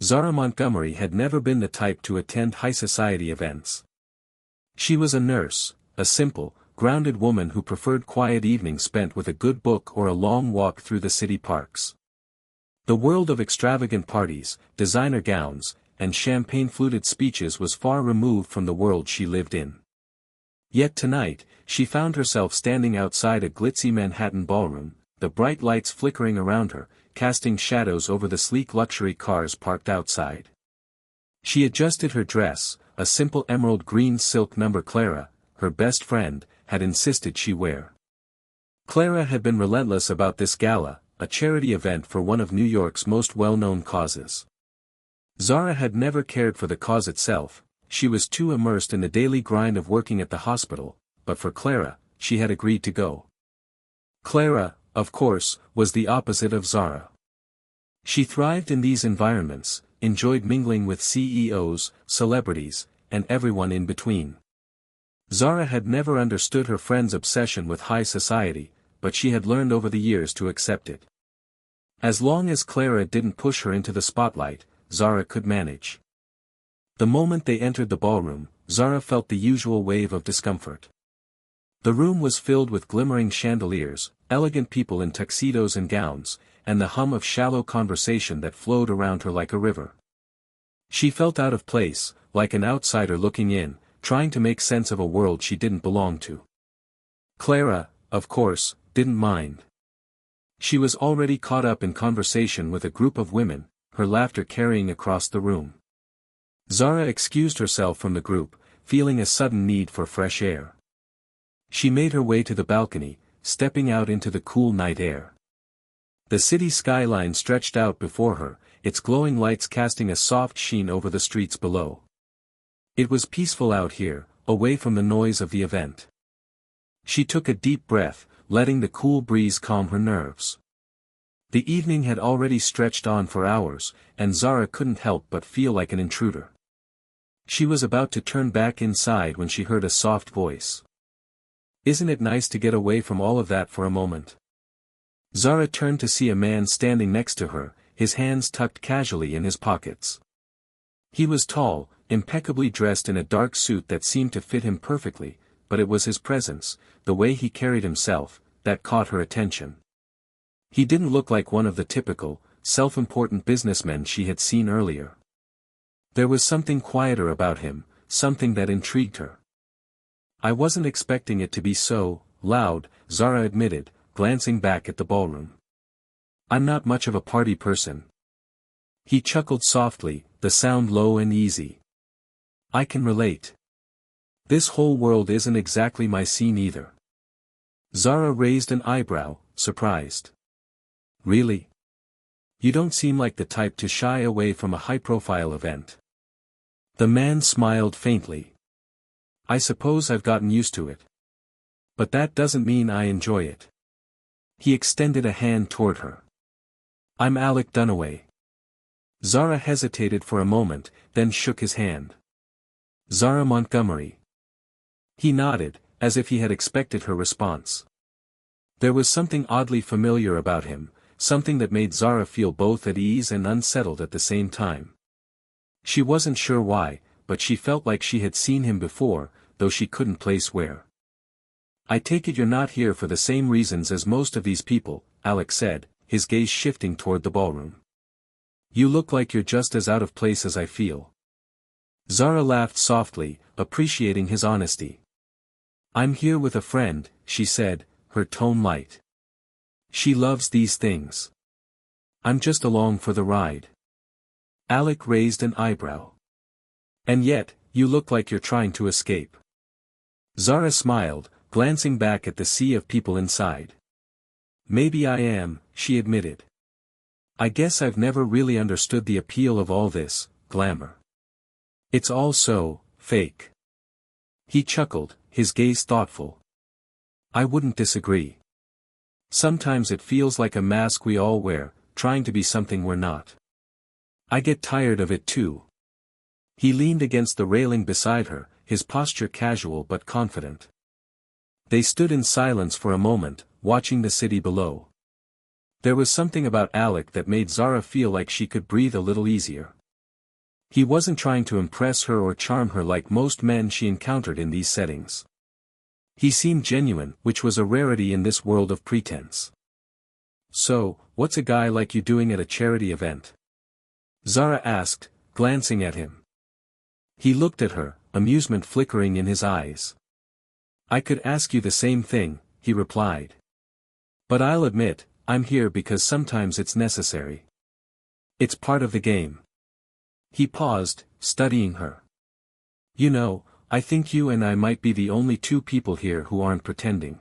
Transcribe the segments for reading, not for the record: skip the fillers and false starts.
Zara Montgomery had never been the type to attend high society events. She was a nurse, a simple, grounded woman who preferred quiet evenings spent with a good book or a long walk through the city parks. The world of extravagant parties, designer gowns, and champagne-fluted speeches was far removed from the world she lived in. Yet tonight, she found herself standing outside a glitzy Manhattan ballroom, the bright lights flickering around her, casting shadows over the sleek luxury cars parked outside. She adjusted her dress, a simple emerald green silk number Clara, her best friend, had insisted she wear. Clara had been relentless about this gala, a charity event for one of New York's most well-known causes. Zara had never cared for the cause itself, she was too immersed in the daily grind of working at the hospital, but for Clara, she had agreed to go. Clara, of course, was the opposite of Zara. She thrived in these environments, enjoyed mingling with CEOs, celebrities, and everyone in between. Zara had never understood her friend's obsession with high society, but she had learned over the years to accept it. As long as Clara didn't push her into the spotlight, Zara could manage. The moment they entered the ballroom, Zara felt the usual wave of discomfort. The room was filled with glimmering chandeliers, elegant people in tuxedos and gowns, and the hum of shallow conversation that flowed around her like a river. She felt out of place, like an outsider looking in, trying to make sense of a world she didn't belong to. Clara, of course, didn't mind. She was already caught up in conversation with a group of women, her laughter carrying across the room. Zara excused herself from the group, feeling a sudden need for fresh air. She made her way to the balcony, stepping out into the cool night air. The city skyline stretched out before her, its glowing lights casting a soft sheen over the streets below. It was peaceful out here, away from the noise of the event. She took a deep breath, letting the cool breeze calm her nerves. The evening had already stretched on for hours, and Zara couldn't help but feel like an intruder. She was about to turn back inside when she heard a soft voice. "Isn't it nice to get away from all of that for a moment?" Zara turned to see a man standing next to her, his hands tucked casually in his pockets. He was tall, impeccably dressed in a dark suit that seemed to fit him perfectly, but it was his presence, the way he carried himself, that caught her attention. He didn't look like one of the typical, self-important businessmen she had seen earlier. There was something quieter about him, something that intrigued her. "I wasn't expecting it to be so loud," Zara admitted, glancing back at the ballroom. "I'm not much of a party person." He chuckled softly, the sound low and easy. "I can relate. This whole world isn't exactly my scene either." Zara raised an eyebrow, surprised. "Really? You don't seem like the type to shy away from a high-profile event." The man smiled faintly. "I suppose I've gotten used to it. But that doesn't mean I enjoy it." He extended a hand toward her. "I'm Alec Dunaway." Zara hesitated for a moment, then shook his hand. "Zara Montgomery." He nodded, as if he had expected her response. There was something oddly familiar about him, something that made Zara feel both at ease and unsettled at the same time. She wasn't sure why, but she felt like she had seen him before, though she couldn't place where. "I take it you're not here for the same reasons as most of these people," Alec said, his gaze shifting toward the ballroom. "You look like you're just as out of place as I feel." Zara laughed softly, appreciating his honesty. "I'm here with a friend," she said, her tone light. "She loves these things. I'm just along for the ride." Alec raised an eyebrow. "And yet, you look like you're trying to escape." Zara smiled, glancing back at the sea of people inside. "Maybe I am," she admitted. "I guess I've never really understood the appeal of all this glamour. It's all so fake." He chuckled, his gaze thoughtful. "I wouldn't disagree. Sometimes it feels like a mask we all wear, trying to be something we're not. I get tired of it too." He leaned against the railing beside her, his posture casual but confident. They stood in silence for a moment, watching the city below. There was something about Alec that made Zara feel like she could breathe a little easier. He wasn't trying to impress her or charm her like most men she encountered in these settings. He seemed genuine, which was a rarity in this world of pretense. "So, what's a guy like you doing at a charity event?" Zara asked, glancing at him. He looked at her, amusement flickering in his eyes. "I could ask you the same thing," he replied. "But I'll admit, I'm here because sometimes it's necessary. It's part of the game." He paused, studying her. "You know, I think you and I might be the only two people here who aren't pretending."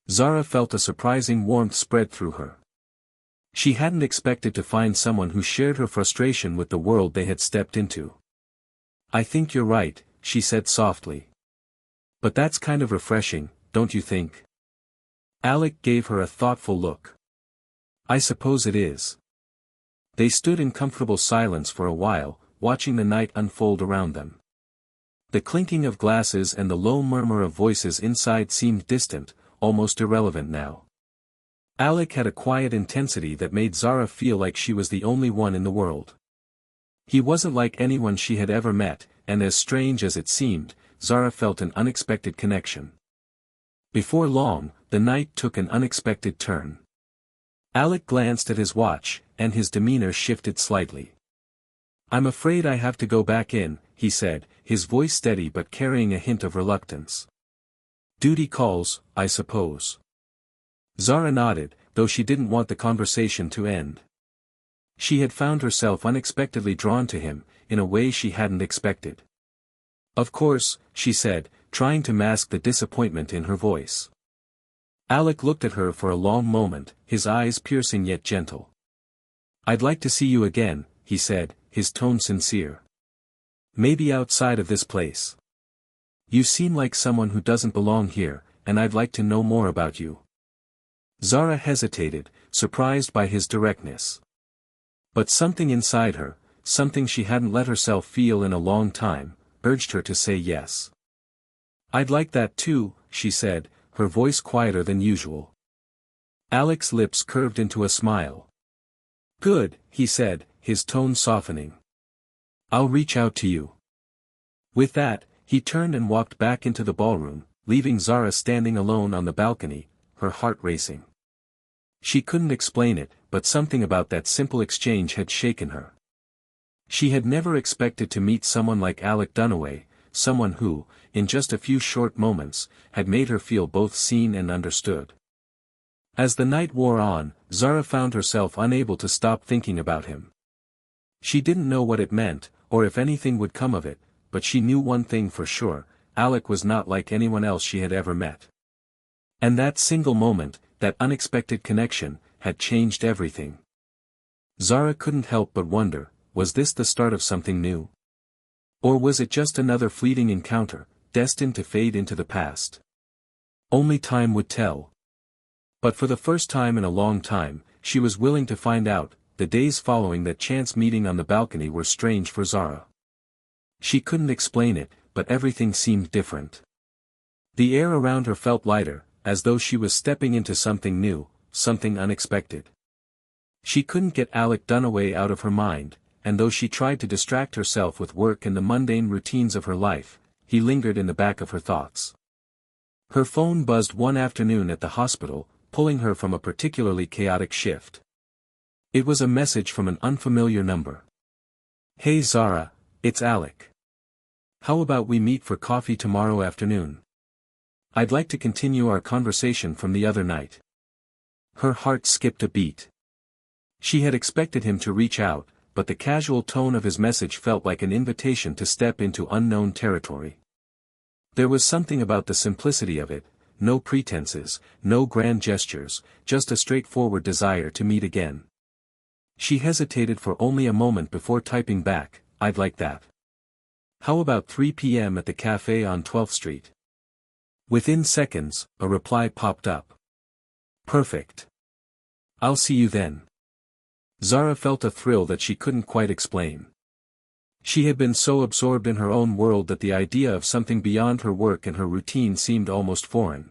Zara felt a surprising warmth spread through her. She hadn't expected to find someone who shared her frustration with the world they had stepped into. "I think you're right," she said softly. "But that's kind of refreshing, don't you think?" Alec gave her a thoughtful look. "I suppose it is." They stood in comfortable silence for a while, watching the night unfold around them. The clinking of glasses and the low murmur of voices inside seemed distant, almost irrelevant now. Alec had a quiet intensity that made Zara feel like she was the only one in the world. He wasn't like anyone she had ever met, and as strange as it seemed, Zara felt an unexpected connection. Before long, the night took an unexpected turn. Alec glanced at his watch, and his demeanor shifted slightly. "I'm afraid I have to go back in," he said, his voice steady but carrying a hint of reluctance. "Duty calls, I suppose." Zara nodded, though she didn't want the conversation to end. She had found herself unexpectedly drawn to him, in a way she hadn't expected. "Of course," she said, trying to mask the disappointment in her voice. Alec looked at her for a long moment, his eyes piercing yet gentle. "I'd like to see you again," he said, his tone sincere. "Maybe outside of this place. You seem like someone who doesn't belong here, and I'd like to know more about you." Zara hesitated, surprised by his directness. But something inside her, something she hadn't let herself feel in a long time, urged her to say yes. "I'd like that too," she said, her voice quieter than usual. Alec's lips curved into a smile. "Good," he said, his tone softening. "I'll reach out to you." With that, he turned and walked back into the ballroom, leaving Zara standing alone on the balcony, her heart racing. She couldn't explain it, but something about that simple exchange had shaken her. She had never expected to meet someone like Alec Dunaway, someone who, in just a few short moments, had made her feel both seen and understood. As the night wore on, Zara found herself unable to stop thinking about him. She didn't know what it meant, or if anything would come of it, but she knew one thing for sure: Alec was not like anyone else she had ever met. And that single moment, that unexpected connection, had changed everything. Zara couldn't help but wonder, was this the start of something new? Or was it just another fleeting encounter, destined to fade into the past? Only time would tell. But for the first time in a long time, she was willing to find out. The days following that chance meeting on the balcony were strange for Zara. She couldn't explain it, but everything seemed different. The air around her felt lighter, as though she was stepping into something new, something unexpected. She couldn't get Alec Dunaway out of her mind, and though she tried to distract herself with work and the mundane routines of her life, he lingered in the back of her thoughts. Her phone buzzed one afternoon at the hospital, pulling her from a particularly chaotic shift. It was a message from an unfamiliar number. "Hey Zara, it's Alec. How about we meet for coffee tomorrow afternoon? I'd like to continue our conversation from the other night." Her heart skipped a beat. She had expected him to reach out, but the casual tone of his message felt like an invitation to step into unknown territory. There was something about the simplicity of it, no pretenses, no grand gestures, just a straightforward desire to meet again. She hesitated for only a moment before typing back, "I'd like that. How about 3 p.m. at the cafe on 12th Street? Within seconds, a reply popped up. "Perfect. I'll see you then." Zara felt a thrill that she couldn't quite explain. She had been so absorbed in her own world that the idea of something beyond her work and her routine seemed almost foreign.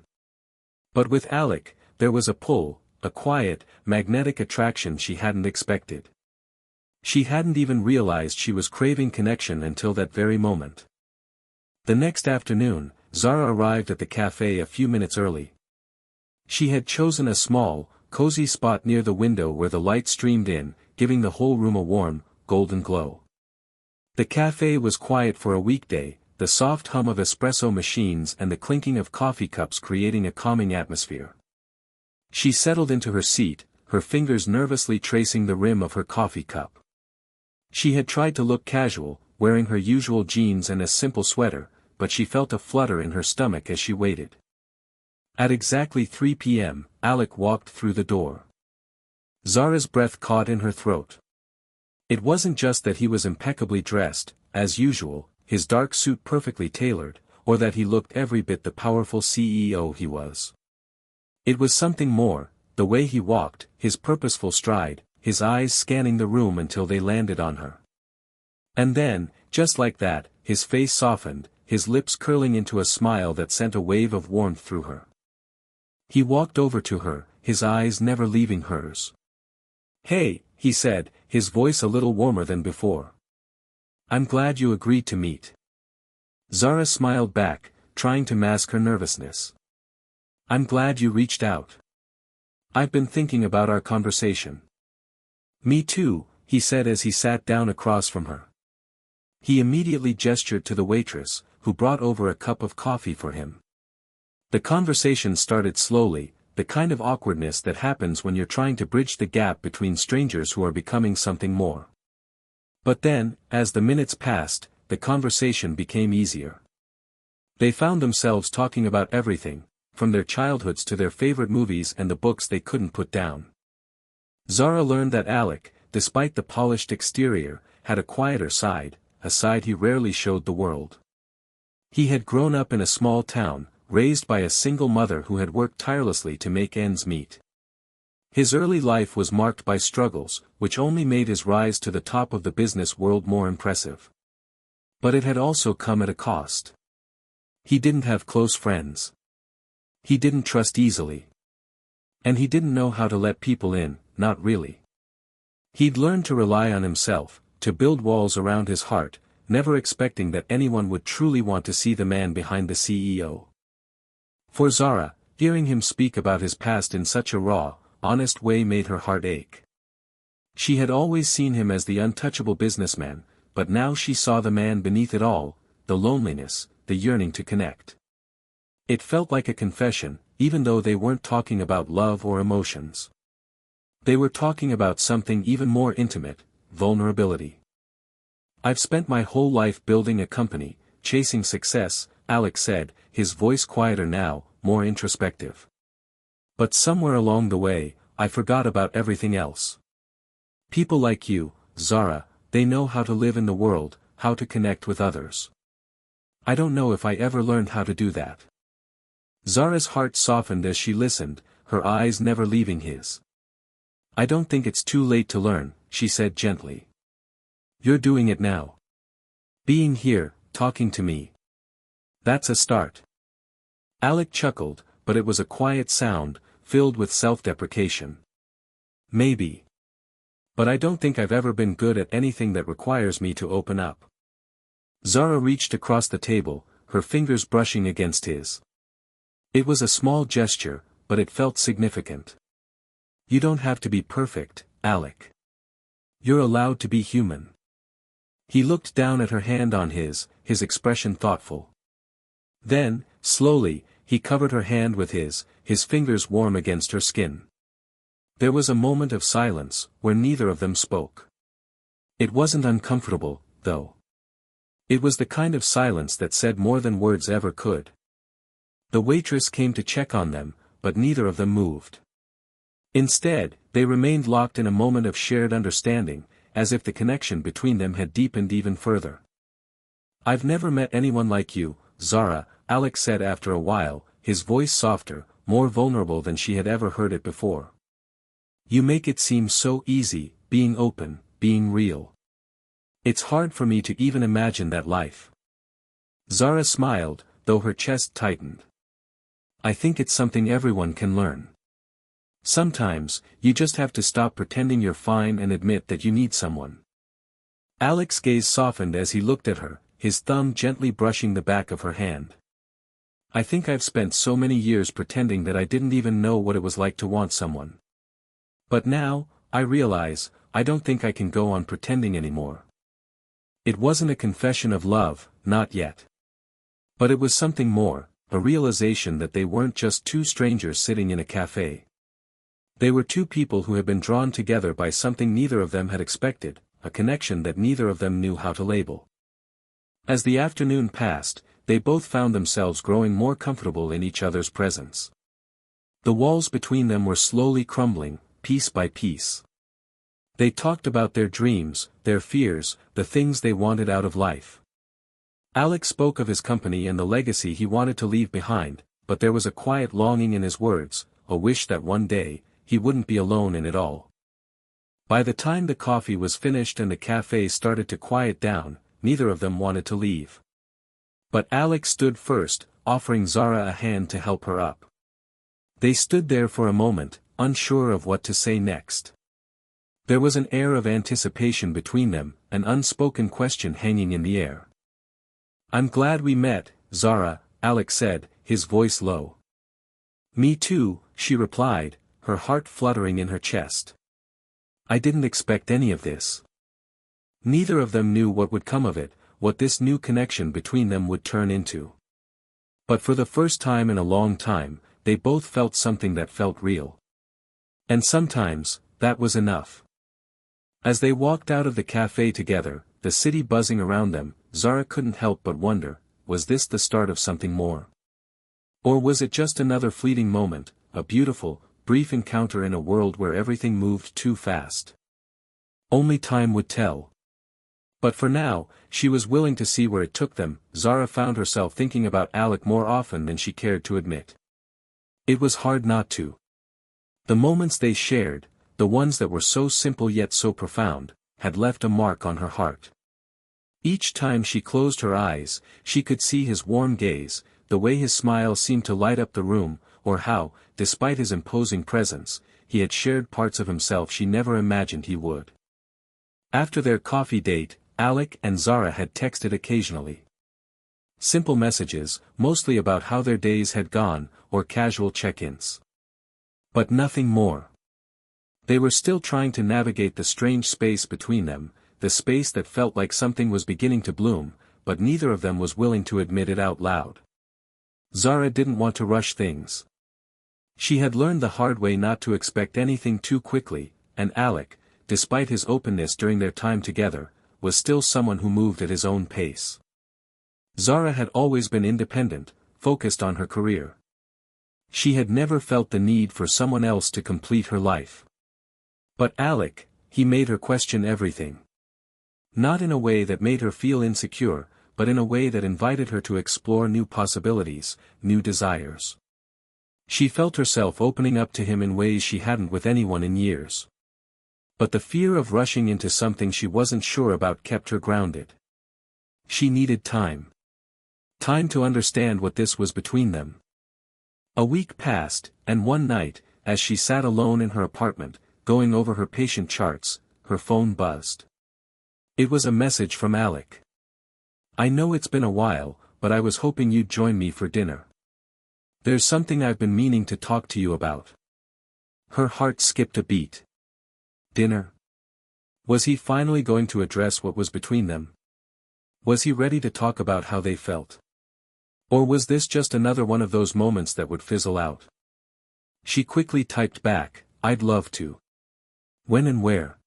But with Alec, there was a pull, a quiet, magnetic attraction she hadn't expected. She hadn't even realized she was craving connection until that very moment. The next afternoon, Zara arrived at the cafe a few minutes early. She had chosen a small, cozy spot near the window where the light streamed in, giving the whole room a warm, golden glow. The cafe was quiet for a weekday, the soft hum of espresso machines and the clinking of coffee cups creating a calming atmosphere. She settled into her seat, her fingers nervously tracing the rim of her coffee cup. She had tried to look casual, wearing her usual jeans and a simple sweater, but she felt a flutter in her stomach as she waited. At exactly 3 p.m., Alec walked through the door. Zara's breath caught in her throat. It wasn't just that he was impeccably dressed, as usual, his dark suit perfectly tailored, or that he looked every bit the powerful CEO he was. It was something more, the way he walked, his purposeful stride, his eyes scanning the room until they landed on her. And then, just like that, his face softened, his lips curling into a smile that sent a wave of warmth through her. He walked over to her, his eyes never leaving hers. "Hey," he said, his voice a little warmer than before. "I'm glad you agreed to meet." Zara smiled back, trying to mask her nervousness. "I'm glad you reached out. I've been thinking about our conversation." "Me too," he said as he sat down across from her. He immediately gestured to the waitress, who brought over a cup of coffee for him. The conversation started slowly, the kind of awkwardness that happens when you're trying to bridge the gap between strangers who are becoming something more. But then, as the minutes passed, the conversation became easier. They found themselves talking about everything, from their childhoods to their favorite movies and the books they couldn't put down. Zara learned that Alec, despite the polished exterior, had a quieter side, a side he rarely showed the world. He had grown up in a small town, raised by a single mother who had worked tirelessly to make ends meet. His early life was marked by struggles, which only made his rise to the top of the business world more impressive. But it had also come at a cost. He didn't have close friends. He didn't trust easily. And he didn't know how to let people in, not really. He'd learned to rely on himself, to build walls around his heart, never expecting that anyone would truly want to see the man behind the CEO. For Zara, hearing him speak about his past in such a raw, honest way made her heart ache. She had always seen him as the untouchable businessman, but now she saw the man beneath it all, the loneliness, the yearning to connect. It felt like a confession, even though they weren't talking about love or emotions. They were talking about something even more intimate, vulnerability. "I've spent my whole life building a company, chasing success," Alec said, his voice quieter now, more introspective. "But somewhere along the way, I forgot about everything else. People like you, Zara, they know how to live in the world, how to connect with others. I don't know if I ever learned how to do that." Zara's heart softened as she listened, her eyes never leaving his. "I don't think it's too late to learn," she said gently. "You're doing it now. Being here, talking to me. That's a start." Alec chuckled, but it was a quiet sound, filled with self-deprecation. "Maybe. But I don't think I've ever been good at anything that requires me to open up." Zara reached across the table, her fingers brushing against his. It was a small gesture, but it felt significant. "You don't have to be perfect, Alec. You're allowed to be human." He looked down at her hand on his expression thoughtful. Then, slowly, he covered her hand with his fingers warm against her skin. There was a moment of silence, where neither of them spoke. It wasn't uncomfortable, though. It was the kind of silence that said more than words ever could. The waitress came to check on them, but neither of them moved. Instead, they remained locked in a moment of shared understanding, as if the connection between them had deepened even further. "I've never met anyone like you, Zara," Alec said after a while, his voice softer, more vulnerable than she had ever heard it before. "You make it seem so easy, being open, being real. It's hard for me to even imagine that life." Zara smiled, though her chest tightened. "I think it's something everyone can learn. Sometimes, you just have to stop pretending you're fine and admit that you need someone." Alec's gaze softened as he looked at her, his thumb gently brushing the back of her hand. I think I've spent so many years pretending that I didn't even know what it was like to want someone. But now, I realize, I don't think I can go on pretending anymore. It wasn't a confession of love, not yet. But it was something more, a realization that they weren't just two strangers sitting in a cafe. They were two people who had been drawn together by something neither of them had expected, a connection that neither of them knew how to label. As the afternoon passed, they both found themselves growing more comfortable in each other's presence. The walls between them were slowly crumbling, piece by piece. They talked about their dreams, their fears, the things they wanted out of life. Alec spoke of his company and the legacy he wanted to leave behind, but there was a quiet longing in his words, a wish that one day, he wouldn't be alone in it all. By the time the coffee was finished and the cafe started to quiet down, neither of them wanted to leave. But Alec stood first, offering Zara a hand to help her up. They stood there for a moment, unsure of what to say next. There was an air of anticipation between them, an unspoken question hanging in the air. I'm glad we met, Zara, Alec said, his voice low. Me too, she replied, her heart fluttering in her chest. I didn't expect any of this. Neither of them knew what would come of it, what this new connection between them would turn into. But for the first time in a long time, they both felt something that felt real. And sometimes, that was enough. As they walked out of the cafe together, the city buzzing around them, Zara couldn't help but wonder, was this the start of something more? Or was it just another fleeting moment, a beautiful, brief encounter in a world where everything moved too fast? Only time would tell. But for now, she was willing to see where it took them. Zara found herself thinking about Alec more often than she cared to admit. It was hard not to. The moments they shared, the ones that were so simple yet so profound, had left a mark on her heart. Each time she closed her eyes, she could see his warm gaze, the way his smile seemed to light up the room, or how, despite his imposing presence, he had shared parts of himself she never imagined he would. After their coffee date, Alec and Zara had texted occasionally. Simple messages, mostly about how their days had gone, or casual check-ins. But nothing more. They were still trying to navigate the strange space between them, the space that felt like something was beginning to bloom, but neither of them was willing to admit it out loud. Zara didn't want to rush things. She had learned the hard way not to expect anything too quickly, and Alec, despite his openness during their time together, was still someone who moved at his own pace. Zara had always been independent, focused on her career. She had never felt the need for someone else to complete her life. But Alec, he made her question everything. Not in a way that made her feel insecure, but in a way that invited her to explore new possibilities, new desires. She felt herself opening up to him in ways she hadn't with anyone in years. But the fear of rushing into something she wasn't sure about kept her grounded. She needed time. Time to understand what this was between them. A week passed, and one night, as she sat alone in her apartment, going over her patient charts, her phone buzzed. It was a message from Alec. I know it's been a while, but I was hoping you'd join me for dinner. There's something I've been meaning to talk to you about. Her heart skipped a beat. Dinner? Was he finally going to address what was between them? Was he ready to talk about how they felt? Or was this just another one of those moments that would fizzle out? She quickly typed back, I'd love to. When and where?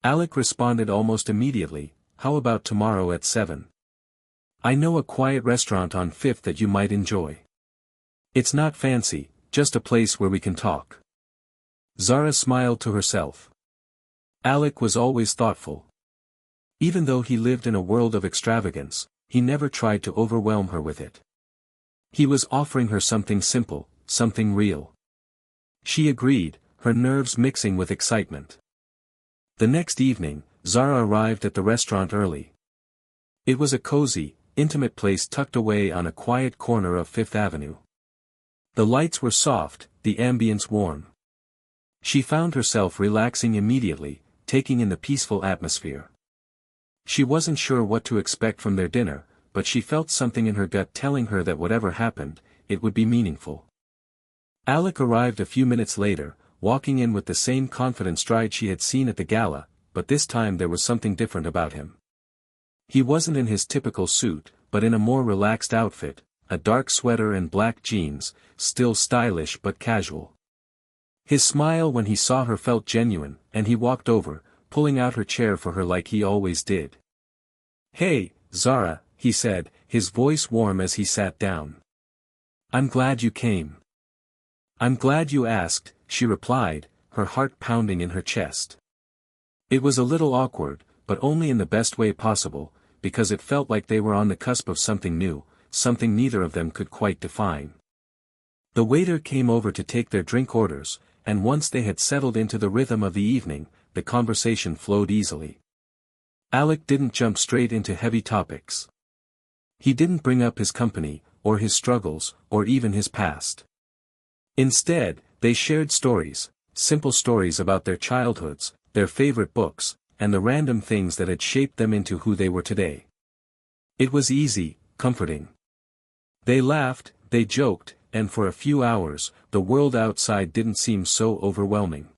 Alec responded almost immediately, how about tomorrow at 7? I know a quiet restaurant on 5th that you might enjoy. It's not fancy, just a place where we can talk. Zara smiled to herself. Alec was always thoughtful. Even though he lived in a world of extravagance, he never tried to overwhelm her with it. He was offering her something simple, something real. She agreed, her nerves mixing with excitement. The next evening, Zara arrived at the restaurant early. It was a cozy, intimate place tucked away on a quiet corner of Fifth Avenue. The lights were soft, the ambience warm. She found herself relaxing immediately, taking in the peaceful atmosphere. She wasn't sure what to expect from their dinner, but she felt something in her gut telling her that whatever happened, it would be meaningful. Alec arrived a few minutes later, walking in with the same confident stride she had seen at the gala, but this time there was something different about him. He wasn't in his typical suit, but in a more relaxed outfit, a dark sweater and black jeans, still stylish but casual. His smile when he saw her felt genuine, and he walked over, pulling out her chair for her like he always did. "Hey, Zara," he said, his voice warm as he sat down. "I'm glad you came." "I'm glad you asked," she replied, her heart pounding in her chest. It was a little awkward, but only in the best way possible, because it felt like they were on the cusp of something new, something neither of them could quite define. The waiter came over to take their drink orders, and once they had settled into the rhythm of the evening, the conversation flowed easily. Alec didn't jump straight into heavy topics. He didn't bring up his company, or his struggles, or even his past. Instead, they shared stories, simple stories about their childhoods, their favorite books, and the random things that had shaped them into who they were today. It was easy, comforting. They laughed, they joked, and for a few hours, the world outside didn't seem so overwhelming.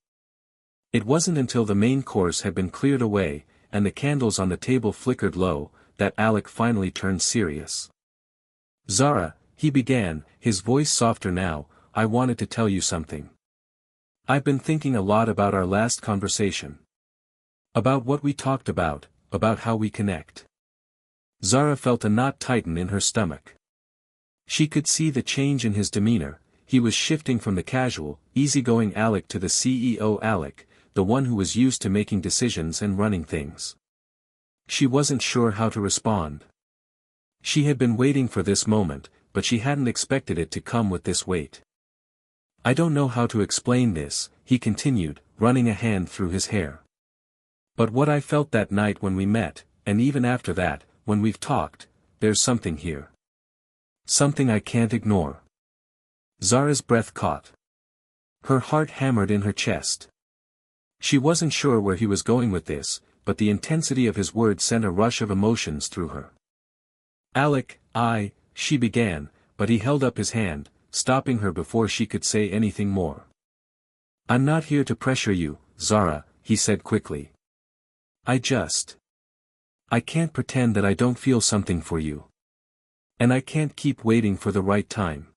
It wasn't until the main course had been cleared away, and the candles on the table flickered low, that Alec finally turned serious. "Zara," he began, his voice softer now, "I wanted to tell you something. I've been thinking a lot about our last conversation. About what we talked about how we connect." Zara felt a knot tighten in her stomach. She could see the change in his demeanor. He was shifting from the casual, easygoing Alec to the CEO Alec, the one who was used to making decisions and running things. She wasn't sure how to respond. She had been waiting for this moment, but she hadn't expected it to come with this weight. "I don't know how to explain this," he continued, running a hand through his hair. "But what I felt that night when we met, and even after that, when we've talked, there's something here. Something I can't ignore." Zara's breath caught. Her heart hammered in her chest. She wasn't sure where he was going with this, but the intensity of his words sent a rush of emotions through her. "Alec, she began, but he held up his hand, stopping her before she could say anything more. "I'm not here to pressure you, Zara," he said quickly. I can't pretend that I don't feel something for you. And I can't keep waiting for the right time.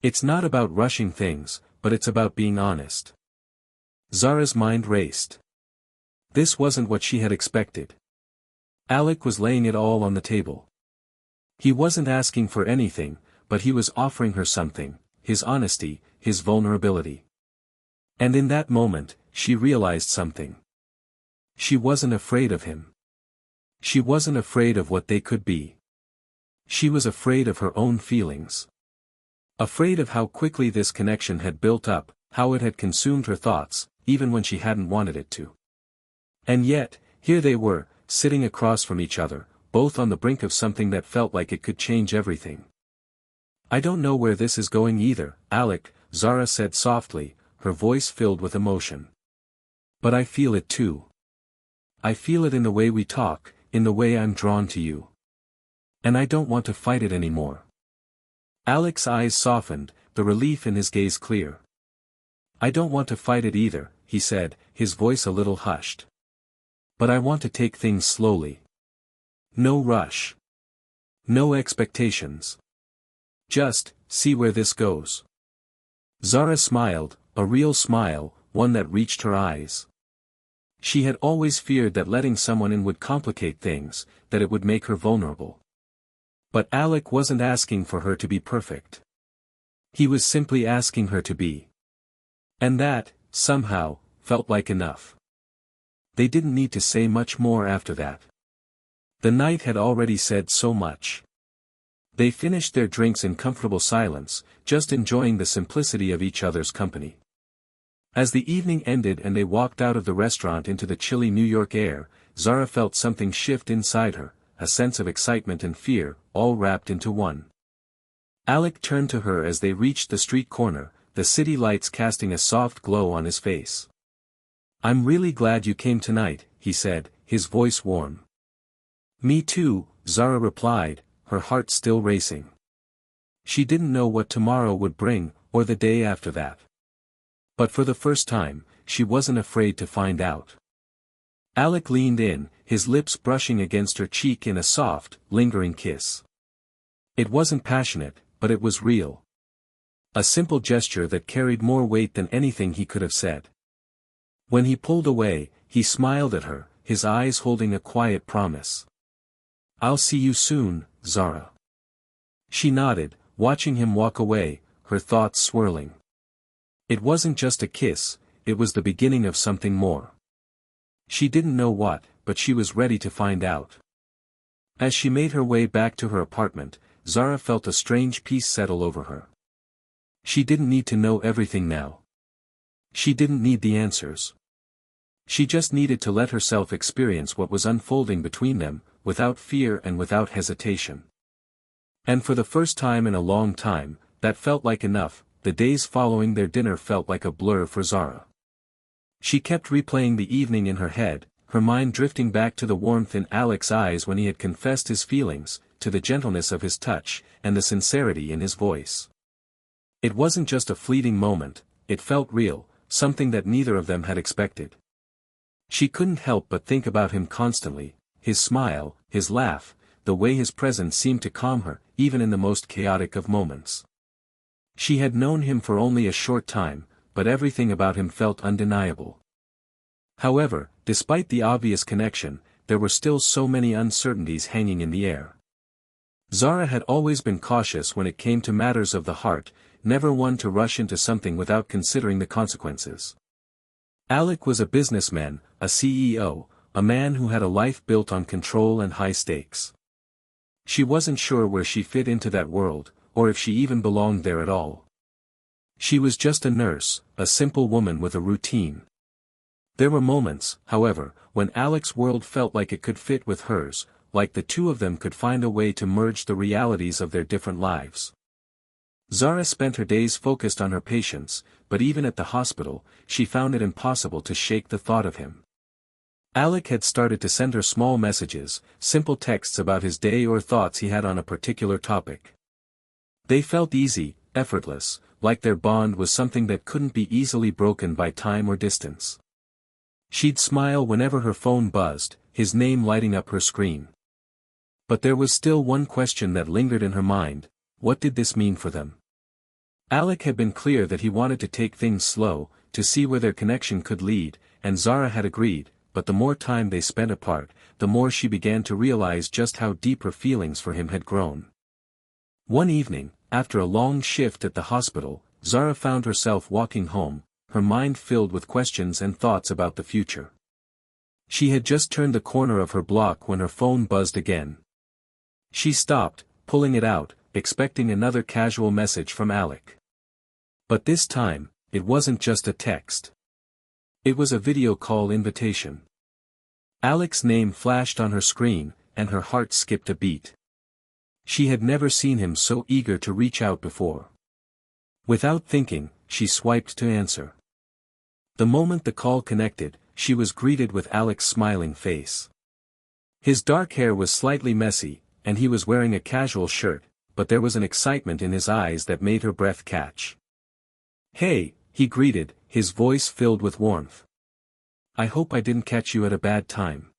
It's not about rushing things, but it's about being honest." Zara's mind raced. This wasn't what she had expected. Alec was laying it all on the table. He wasn't asking for anything, but he was offering her something, his honesty, his vulnerability. And in that moment, she realized something. She wasn't afraid of him. She wasn't afraid of what they could be. She was afraid of her own feelings. Afraid of how quickly this connection had built up, how it had consumed her thoughts, even when she hadn't wanted it to. And yet, here they were, sitting across from each other, both on the brink of something that felt like it could change everything. "I don't know where this is going either, Alec," Zara said softly, her voice filled with emotion. "But I feel it too. I feel it in the way we talk, in the way I'm drawn to you. And I don't want to fight it anymore." Alec's eyes softened, the relief in his gaze clear. "I don't want to fight it either," he said, his voice a little hushed. "But I want to take things slowly. No rush. No expectations. Just, see where this goes." Zara smiled, a real smile, one that reached her eyes. She had always feared that letting someone in would complicate things, that it would make her vulnerable. But Alec wasn't asking for her to be perfect. He was simply asking her to be. And that, somehow, felt like enough. They didn't need to say much more after that. The night had already said so much. They finished their drinks in comfortable silence, just enjoying the simplicity of each other's company. As the evening ended and they walked out of the restaurant into the chilly New York air, Zara felt something shift inside her, a sense of excitement and fear, all wrapped into one. Alec turned to her as they reached the street corner, the city lights casting a soft glow on his face. "I'm really glad you came tonight," he said, his voice warm. Me too, Zara replied, her heart still racing. She didn't know what tomorrow would bring, or the day after that. But for the first time, she wasn't afraid to find out. Alec leaned in, his lips brushing against her cheek in a soft, lingering kiss. It wasn't passionate, but it was real. A simple gesture that carried more weight than anything he could have said. When he pulled away, he smiled at her, his eyes holding a quiet promise. "I'll see you soon, Zara." She nodded, watching him walk away, her thoughts swirling. It wasn't just a kiss, it was the beginning of something more. She didn't know what, but she was ready to find out. As she made her way back to her apartment, Zara felt a strange peace settle over her. She didn't need to know everything now. She didn't need the answers. She just needed to let herself experience what was unfolding between them, without fear and without hesitation. And for the first time in a long time, that felt like enough. The days following their dinner felt like a blur for Zara. She kept replaying the evening in her head, her mind drifting back to the warmth in Alec's eyes when he had confessed his feelings, to the gentleness of his touch, and the sincerity in his voice. It wasn't just a fleeting moment, it felt real, something that neither of them had expected. She couldn't help but think about him constantly, his smile, his laugh, the way his presence seemed to calm her, even in the most chaotic of moments. She had known him for only a short time, but everything about him felt undeniable. However, despite the obvious connection, there were still so many uncertainties hanging in the air. Zara had always been cautious when it came to matters of the heart, never one to rush into something without considering the consequences. Alec was a businessman, a CEO, a man who had a life built on control and high stakes. She wasn't sure where she fit into that world, or if she even belonged there at all. She was just a nurse, a simple woman with a routine. There were moments, however, when Alec's world felt like it could fit with hers, like the two of them could find a way to merge the realities of their different lives. Zara spent her days focused on her patients, but even at the hospital, she found it impossible to shake the thought of him. Alec had started to send her small messages, simple texts about his day or thoughts he had on a particular topic. They felt easy, effortless, like their bond was something that couldn't be easily broken by time or distance. She'd smile whenever her phone buzzed, his name lighting up her screen. But there was still one question that lingered in her mind: what did this mean for them? Alec had been clear that he wanted to take things slow, to see where their connection could lead, and Zara had agreed, but the more time they spent apart, the more she began to realize just how deep her feelings for him had grown. One evening, after a long shift at the hospital, Zara found herself walking home, her mind filled with questions and thoughts about the future. She had just turned the corner of her block when her phone buzzed again. She stopped, pulling it out, expecting another casual message from Alec. But this time, it wasn't just a text. It was a video call invitation. Alec's name flashed on her screen, and her heart skipped a beat. She had never seen him so eager to reach out before. Without thinking, she swiped to answer. The moment the call connected, she was greeted with Alec's smiling face. His dark hair was slightly messy, and he was wearing a casual shirt, but there was an excitement in his eyes that made her breath catch. "Hey," he greeted, his voice filled with warmth. "I hope I didn't catch you at a bad time."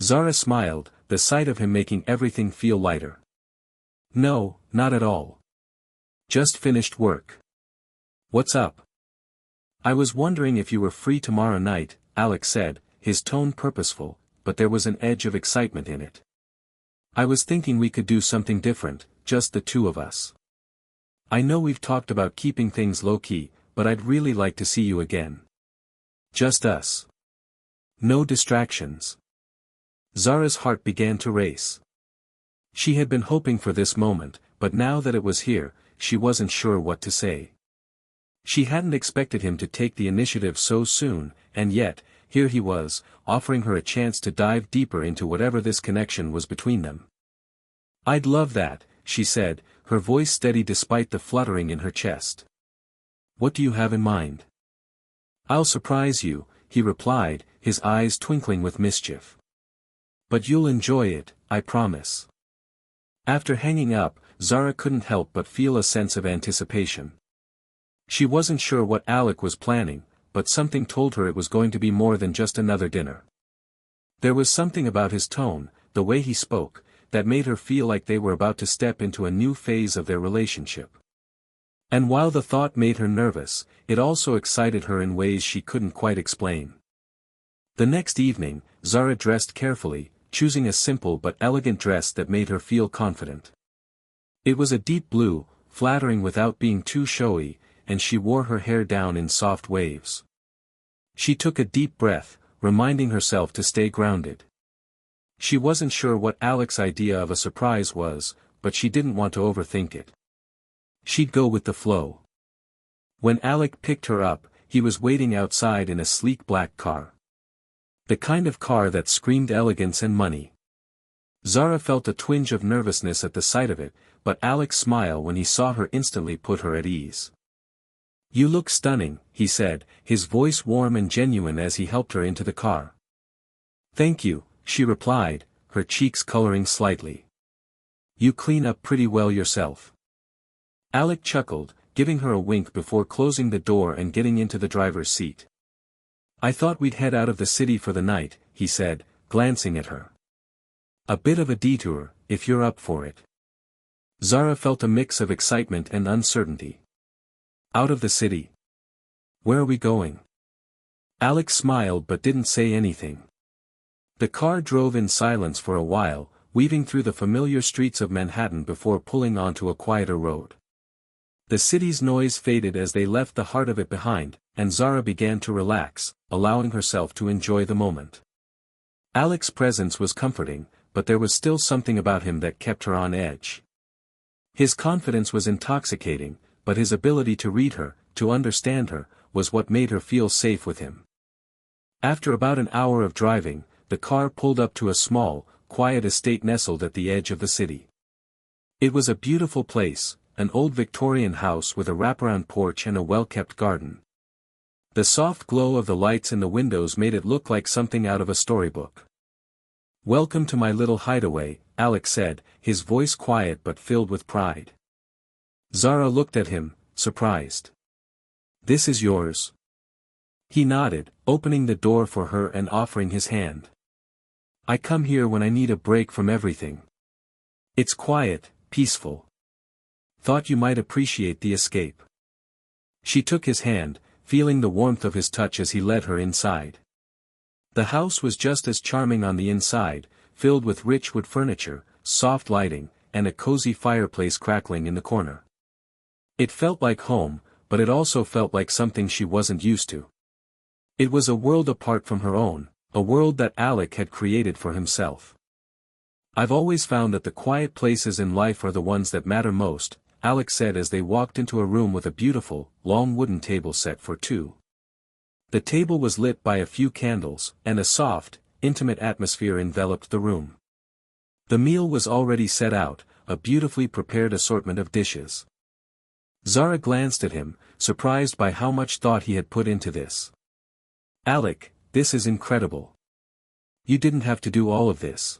Zara smiled, the sight of him making everything feel lighter. "No, not at all. Just finished work. What's up?" "I was wondering if you were free tomorrow night," Alec said, his tone purposeful, but there was an edge of excitement in it. "I was thinking we could do something different, just the two of us. I know we've talked about keeping things low-key, but I'd really like to see you again. Just us. No distractions." Zara's heart began to race. She had been hoping for this moment, but now that it was here, she wasn't sure what to say. She hadn't expected him to take the initiative so soon, and yet, here he was, offering her a chance to dive deeper into whatever this connection was between them. "I'd love that," she said, her voice steady despite the fluttering in her chest. "What do you have in mind?" "I'll surprise you," he replied, his eyes twinkling with mischief. But you'll enjoy it, I promise. After hanging up, Zara couldn't help but feel a sense of anticipation. She wasn't sure what Alec was planning, but something told her it was going to be more than just another dinner. There was something about his tone, the way he spoke, that made her feel like they were about to step into a new phase of their relationship. And while the thought made her nervous, it also excited her in ways she couldn't quite explain. The next evening, Zara dressed carefully, choosing a simple but elegant dress that made her feel confident. It was a deep blue, flattering without being too showy, and she wore her hair down in soft waves. She took a deep breath, reminding herself to stay grounded. She wasn't sure what Alec's idea of a surprise was, but she didn't want to overthink it. She'd go with the flow. When Alec picked her up, he was waiting outside in a sleek black car. The kind of car that screamed elegance and money. Zara felt a twinge of nervousness at the sight of it, but Alec's smile when he saw her instantly put her at ease. "You look stunning," he said, his voice warm and genuine as he helped her into the car. "Thank you," she replied, her cheeks coloring slightly. "You clean up pretty well yourself." Alec chuckled, giving her a wink before closing the door and getting into the driver's seat. "I thought we'd head out of the city for the night," he said, glancing at her. "A bit of a detour, if you're up for it." Zara felt a mix of excitement and uncertainty. "Out of the city? Where are we going?" Alec smiled but didn't say anything. The car drove in silence for a while, weaving through the familiar streets of Manhattan before pulling onto a quieter road. The city's noise faded as they left the heart of it behind, and Zara began to relax, allowing herself to enjoy the moment. Alec's presence was comforting, but there was still something about him that kept her on edge. His confidence was intoxicating, but his ability to read her, to understand her, was what made her feel safe with him. After about an hour of driving, the car pulled up to a small, quiet estate nestled at the edge of the city. It was a beautiful place, an old Victorian house with a wraparound porch and a well-kept garden. The soft glow of the lights in the windows made it look like something out of a storybook. "Welcome to my little hideaway," Alec said, his voice quiet but filled with pride. Zara looked at him, surprised. "This is yours?" He nodded, opening the door for her and offering his hand. "I come here when I need a break from everything. It's quiet, peaceful. Thought you might appreciate the escape." She took his hand, feeling the warmth of his touch as he led her inside. The house was just as charming on the inside, filled with rich wood furniture, soft lighting, and a cozy fireplace crackling in the corner. It felt like home, but it also felt like something she wasn't used to. It was a world apart from her own, a world that Alec had created for himself. "I've always found that the quiet places in life are the ones that matter most," Alec said as they walked into a room with a beautiful, long wooden table set for two. The table was lit by a few candles, and a soft, intimate atmosphere enveloped the room. The meal was already set out, a beautifully prepared assortment of dishes. Zara glanced at him, surprised by how much thought he had put into this. "Alec, this is incredible. You didn't have to do all of this."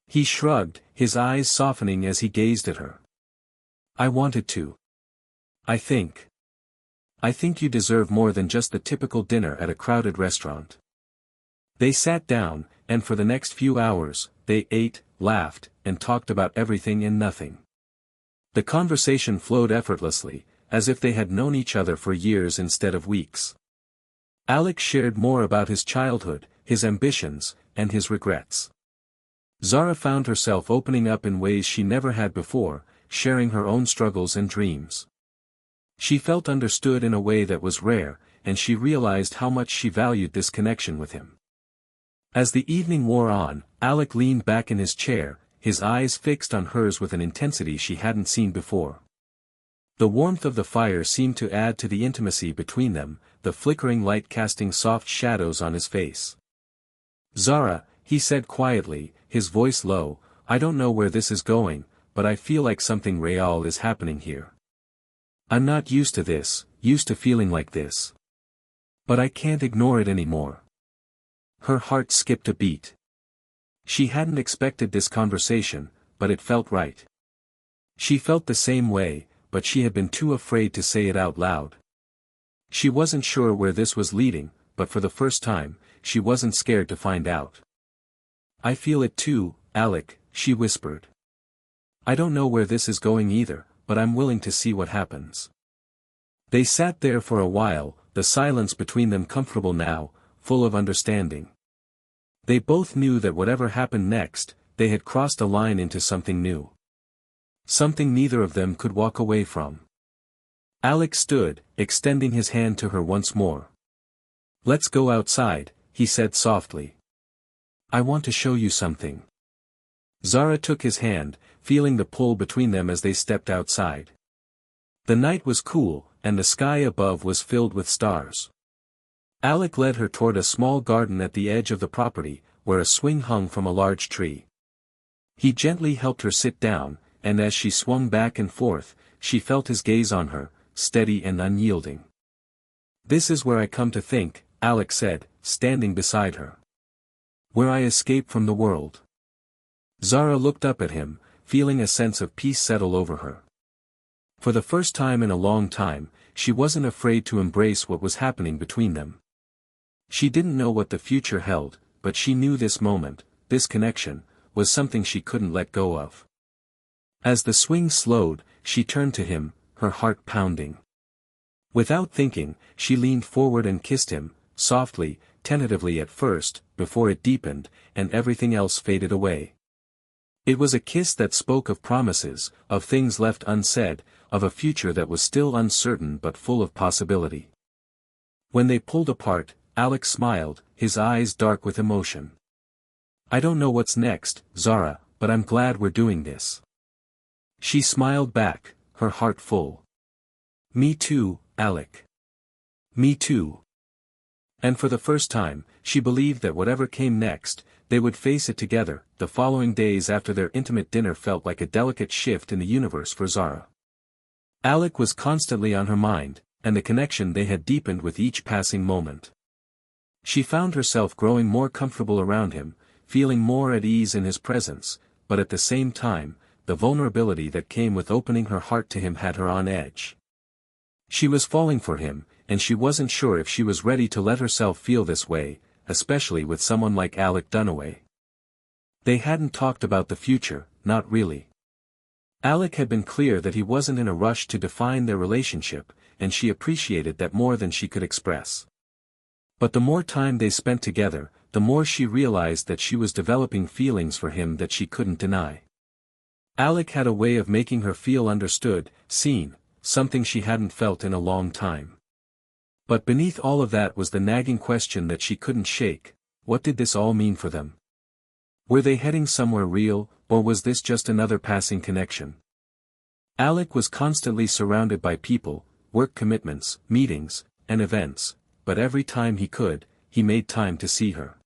He shrugged, his eyes softening as he gazed at her. "I wanted to. I think you deserve more than just the typical dinner at a crowded restaurant." They sat down, and for the next few hours, they ate, laughed, and talked about everything and nothing. The conversation flowed effortlessly, as if they had known each other for years instead of weeks. Alec shared more about his childhood, his ambitions, and his regrets. Zara found herself opening up in ways she never had before, sharing her own struggles and dreams. She felt understood in a way that was rare, and she realized how much she valued this connection with him. As the evening wore on, Alec leaned back in his chair, his eyes fixed on hers with an intensity she hadn't seen before. The warmth of the fire seemed to add to the intimacy between them, the flickering light casting soft shadows on his face. "Zara," he said quietly, his voice low, "I don't know where this is going, but I feel like something real is happening here. I'm not used to this, used to feeling like this. But I can't ignore it anymore." Her heart skipped a beat. She hadn't expected this conversation, but it felt right. She felt the same way, but she had been too afraid to say it out loud. She wasn't sure where this was leading, but for the first time, she wasn't scared to find out. "I feel it too, Alec," she whispered. "I don't know where this is going either, but I'm willing to see what happens." They sat there for a while, the silence between them comfortable now, full of understanding. They both knew that whatever happened next, they had crossed a line into something new. Something neither of them could walk away from. Alec stood, extending his hand to her once more. "Let's go outside," he said softly. "I want to show you something." Zara took his hand, feeling the pull between them as they stepped outside. The night was cool, and the sky above was filled with stars. Alec led her toward a small garden at the edge of the property, where a swing hung from a large tree. He gently helped her sit down, and as she swung back and forth, she felt his gaze on her, steady and unyielding. "This is where I come to think," Alec said, standing beside her. "Where I escape from the world." Zara looked up at him, feeling a sense of peace settle over her. For the first time in a long time, she wasn't afraid to embrace what was happening between them. She didn't know what the future held, but she knew this moment, this connection, was something she couldn't let go of. As the swing slowed, she turned to him, her heart pounding. Without thinking, she leaned forward and kissed him, softly, tentatively at first, before it deepened, and everything else faded away. It was a kiss that spoke of promises, of things left unsaid, of a future that was still uncertain but full of possibility. When they pulled apart, Alec smiled, his eyes dark with emotion. "I don't know what's next, Zara, but I'm glad we're doing this." She smiled back, her heart full. "Me too, Alec. Me too." And for the first time, she believed that whatever came next, they would face it together. The following days after their intimate dinner felt like a delicate shift in the universe for Zara. Alec was constantly on her mind, and the connection they had deepened with each passing moment. She found herself growing more comfortable around him, feeling more at ease in his presence, but at the same time, the vulnerability that came with opening her heart to him had her on edge. She was falling for him, and she wasn't sure if she was ready to let herself feel this way, especially with someone like Alec Dunaway. They hadn't talked about the future, not really. Alec had been clear that he wasn't in a rush to define their relationship, and she appreciated that more than she could express. But the more time they spent together, the more she realized that she was developing feelings for him that she couldn't deny. Alec had a way of making her feel understood, seen, something she hadn't felt in a long time. But beneath all of that was the nagging question that she couldn't shake: what did this all mean for them? Were they heading somewhere real, or was this just another passing connection? Alec was constantly surrounded by people, work commitments, meetings, and events, but every time he could, he made time to see her.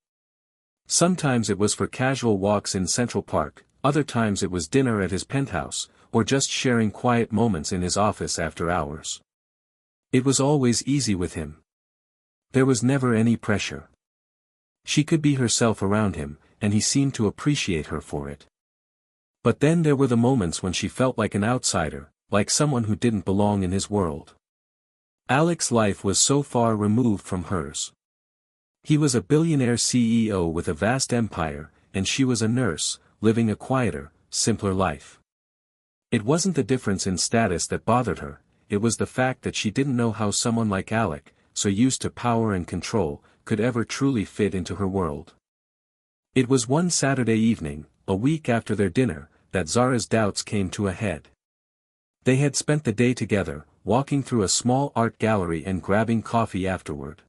Sometimes it was for casual walks in Central Park, other times it was dinner at his penthouse, or just sharing quiet moments in his office after hours. It was always easy with him. There was never any pressure. She could be herself around him, and he seemed to appreciate her for it. But then there were the moments when she felt like an outsider, like someone who didn't belong in his world. Alec's life was so far removed from hers. He was a billionaire CEO with a vast empire, and she was a nurse, living a quieter, simpler life. It wasn't the difference in status that bothered her, it was the fact that she didn't know how someone like Alec, so used to power and control, could ever truly fit into her world. It was one Saturday evening, a week after their dinner, that Zara's doubts came to a head. They had spent the day together, walking through a small art gallery and grabbing coffee afterward.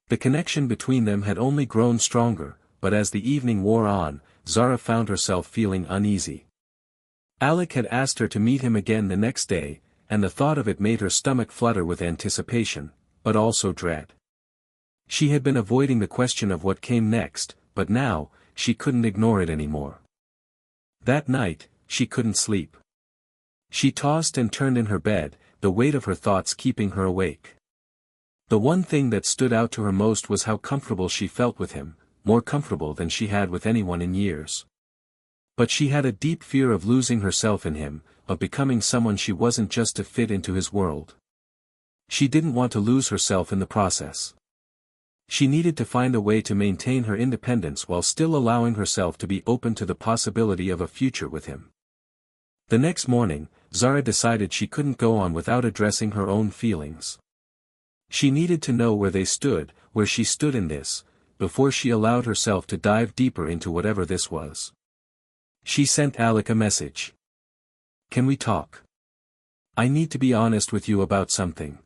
The connection between them had only grown stronger, but as the evening wore on, Zara found herself feeling uneasy. Alec had asked her to meet him again the next day, and the thought of it made her stomach flutter with anticipation, but also dread. She had been avoiding the question of what came next, but now, she couldn't ignore it anymore. That night, she couldn't sleep. She tossed and turned in her bed, the weight of her thoughts keeping her awake. The one thing that stood out to her most was how comfortable she felt with him, more comfortable than she had with anyone in years. But she had a deep fear of losing herself in him, of becoming someone she wasn't just to fit into his world. She didn't want to lose herself in the process. She needed to find a way to maintain her independence while still allowing herself to be open to the possibility of a future with him. The next morning, Zara decided she couldn't go on without addressing her own feelings. She needed to know where she stood in this, before she allowed herself to dive deeper into whatever this was. She sent Alec a message. "Can we talk? I need to be honest with you about something.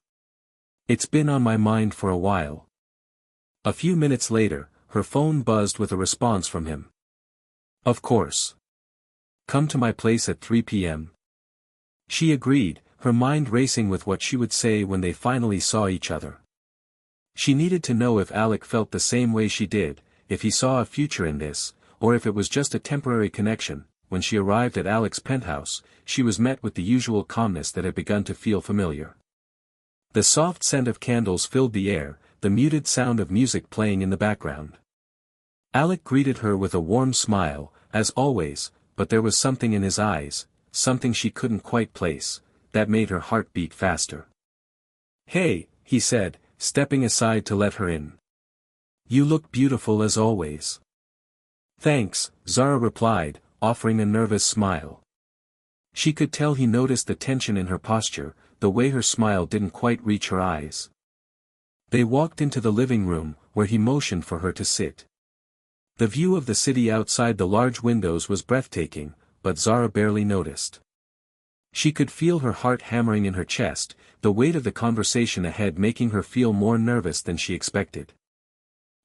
It's been on my mind for a while." A few minutes later, her phone buzzed with a response from him. "Of course. Come to my place at 3 p.m. She agreed, her mind racing with what she would say when they finally saw each other. She needed to know if Alec felt the same way she did, if he saw a future in this, or if it was just a temporary connection. When she arrived at Alec's penthouse, she was met with the usual calmness that had begun to feel familiar. The soft scent of candles filled the air, the muted sound of music playing in the background. Alec greeted her with a warm smile, as always, but there was something in his eyes, something she couldn't quite place, that made her heart beat faster. "Hey," he said, stepping aside to let her in. "You look beautiful as always." "Thanks," Zara replied, offering a nervous smile. She could tell he noticed the tension in her posture, the way her smile didn't quite reach her eyes. They walked into the living room, where he motioned for her to sit. The view of the city outside the large windows was breathtaking, but Zara barely noticed. She could feel her heart hammering in her chest, the weight of the conversation ahead making her feel more nervous than she expected.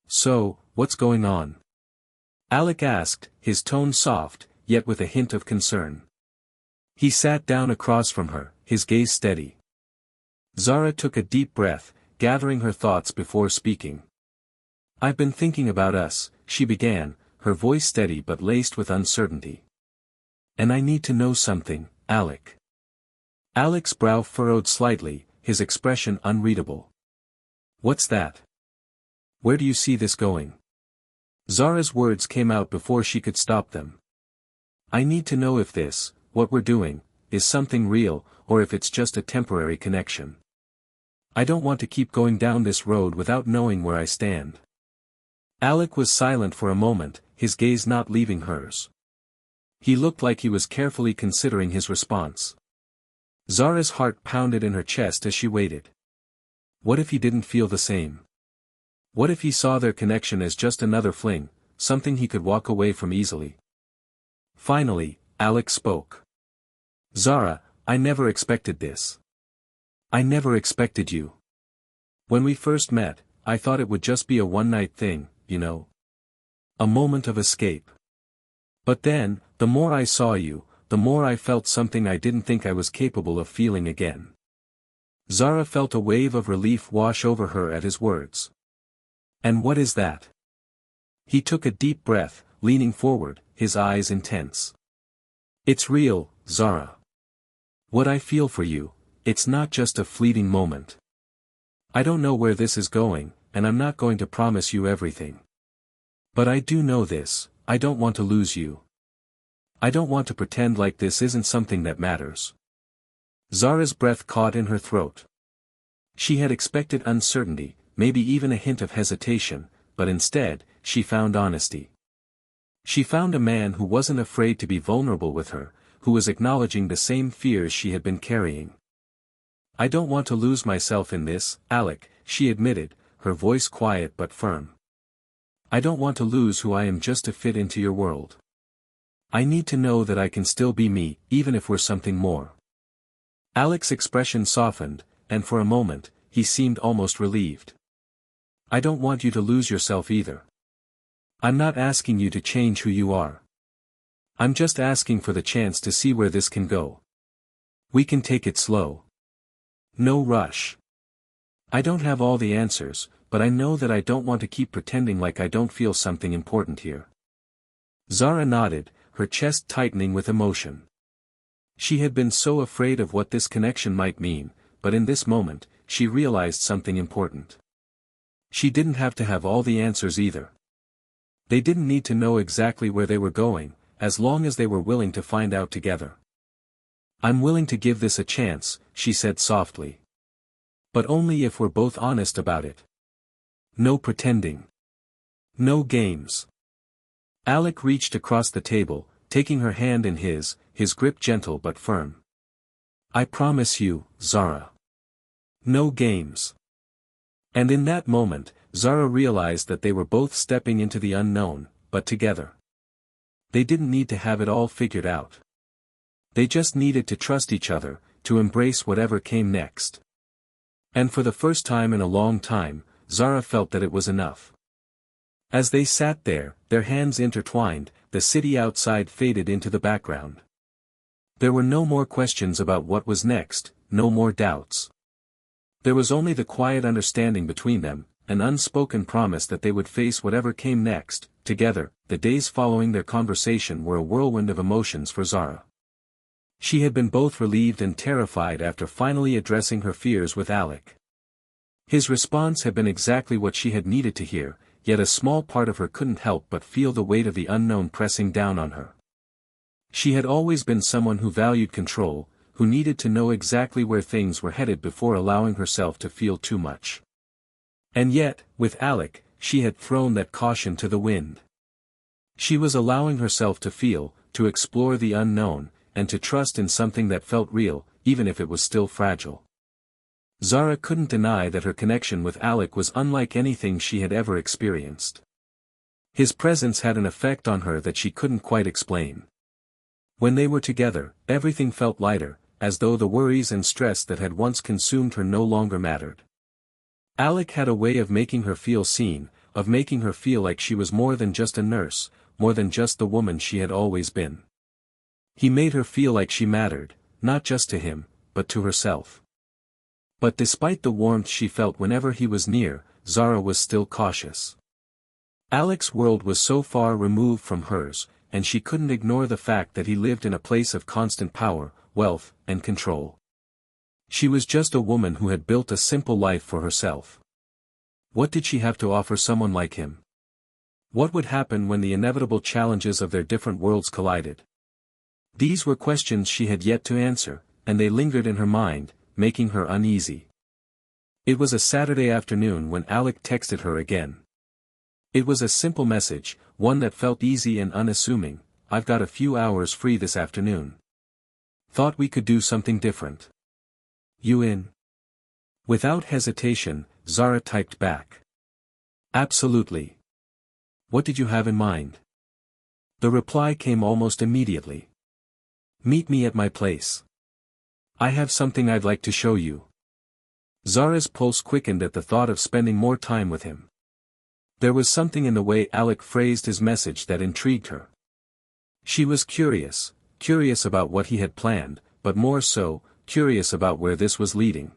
"So, what's going on?" Alec asked, his tone soft, yet with a hint of concern. He sat down across from her, his gaze steady. Zara took a deep breath, gathering her thoughts before speaking. "I've been thinking about us," she began, her voice steady but laced with uncertainty. "And I need to know something, Alec." Alec's brow furrowed slightly, his expression unreadable. "What's that? Where do you see this going?" Zara's words came out before she could stop them. "I need to know if this, what we're doing, is something real, or if it's just a temporary connection. I don't want to keep going down this road without knowing where I stand." Alec was silent for a moment, his gaze not leaving hers. He looked like he was carefully considering his response. Zara's heart pounded in her chest as she waited. What if he didn't feel the same? What if he saw their connection as just another fling, something he could walk away from easily? Finally, Alec spoke. "Zara, I never expected this. I never expected you. When we first met, I thought it would just be a one-night thing, you know. A moment of escape. But then, the more I saw you, the more I felt something I didn't think I was capable of feeling again." Zara felt a wave of relief wash over her at his words. "And what is that?" He took a deep breath, leaning forward, his eyes intense. "It's real, Zara. What I feel for you, it's not just a fleeting moment. I don't know where this is going, and I'm not going to promise you everything. But I do know this, I don't want to lose you. I don't want to pretend like this isn't something that matters." Zara's breath caught in her throat. She had expected uncertainty, maybe even a hint of hesitation, but instead, she found honesty. She found a man who wasn't afraid to be vulnerable with her, who was acknowledging the same fears she had been carrying. "I don't want to lose myself in this, Alec," she admitted, her voice quiet but firm. "I don't want to lose who I am just to fit into your world. I need to know that I can still be me, even if we're something more." Alec's expression softened, and for a moment, he seemed almost relieved. "I don't want you to lose yourself either. I'm not asking you to change who you are. I'm just asking for the chance to see where this can go. We can take it slow. No rush. I don't have all the answers, but I know that I don't want to keep pretending like I don't feel something important here." Zara nodded, her chest tightening with emotion. She had been so afraid of what this connection might mean, but in this moment, she realized something important. She didn't have to have all the answers either. They didn't need to know exactly where they were going, as long as they were willing to find out together. "I'm willing to give this a chance," she said softly. "But only if we're both honest about it. No pretending. No games." Alec reached across the table, taking her hand in his grip gentle but firm. "I promise you, Zara. No games." And in that moment, Zara realized that they were both stepping into the unknown, but together. They didn't need to have it all figured out. They just needed to trust each other, to embrace whatever came next. And for the first time in a long time, Zara felt that it was enough. As they sat there, their hands intertwined, the city outside faded into the background. There were no more questions about what was next, no more doubts. There was only the quiet understanding between them, an unspoken promise that they would face whatever came next, together. The days following their conversation were a whirlwind of emotions for Zara. She had been both relieved and terrified after finally addressing her fears with Alec. His response had been exactly what she had needed to hear, yet a small part of her couldn't help but feel the weight of the unknown pressing down on her. She had always been someone who valued control, who needed to know exactly where things were headed before allowing herself to feel too much. And yet, with Alec, she had thrown that caution to the wind. She was allowing herself to feel, to explore the unknown, and to trust in something that felt real, even if it was still fragile. Zara couldn't deny that her connection with Alec was unlike anything she had ever experienced. His presence had an effect on her that she couldn't quite explain. When they were together, everything felt lighter, as though the worries and stress that had once consumed her no longer mattered. Alec had a way of making her feel seen, of making her feel like she was more than just a nurse, more than just the woman she had always been. He made her feel like she mattered, not just to him, but to herself. But despite the warmth she felt whenever he was near, Zara was still cautious. Alec's world was so far removed from hers, and she couldn't ignore the fact that he lived in a place of constant power, wealth, and control. She was just a woman who had built a simple life for herself. What did she have to offer someone like him? What would happen when the inevitable challenges of their different worlds collided? These were questions she had yet to answer, and they lingered in her mind, making her uneasy. It was a Saturday afternoon when Alec texted her again. It was a simple message, one that felt easy and unassuming. "I've got a few hours free this afternoon. Thought we could do something different. You in?" Without hesitation, Zara typed back. "Absolutely. What did you have in mind?" The reply came almost immediately. "Meet me at my place. I have something I'd like to show you." Zara's pulse quickened at the thought of spending more time with him. There was something in the way Alec phrased his message that intrigued her. She was curious about what he had planned, but more so, curious about where this was leading.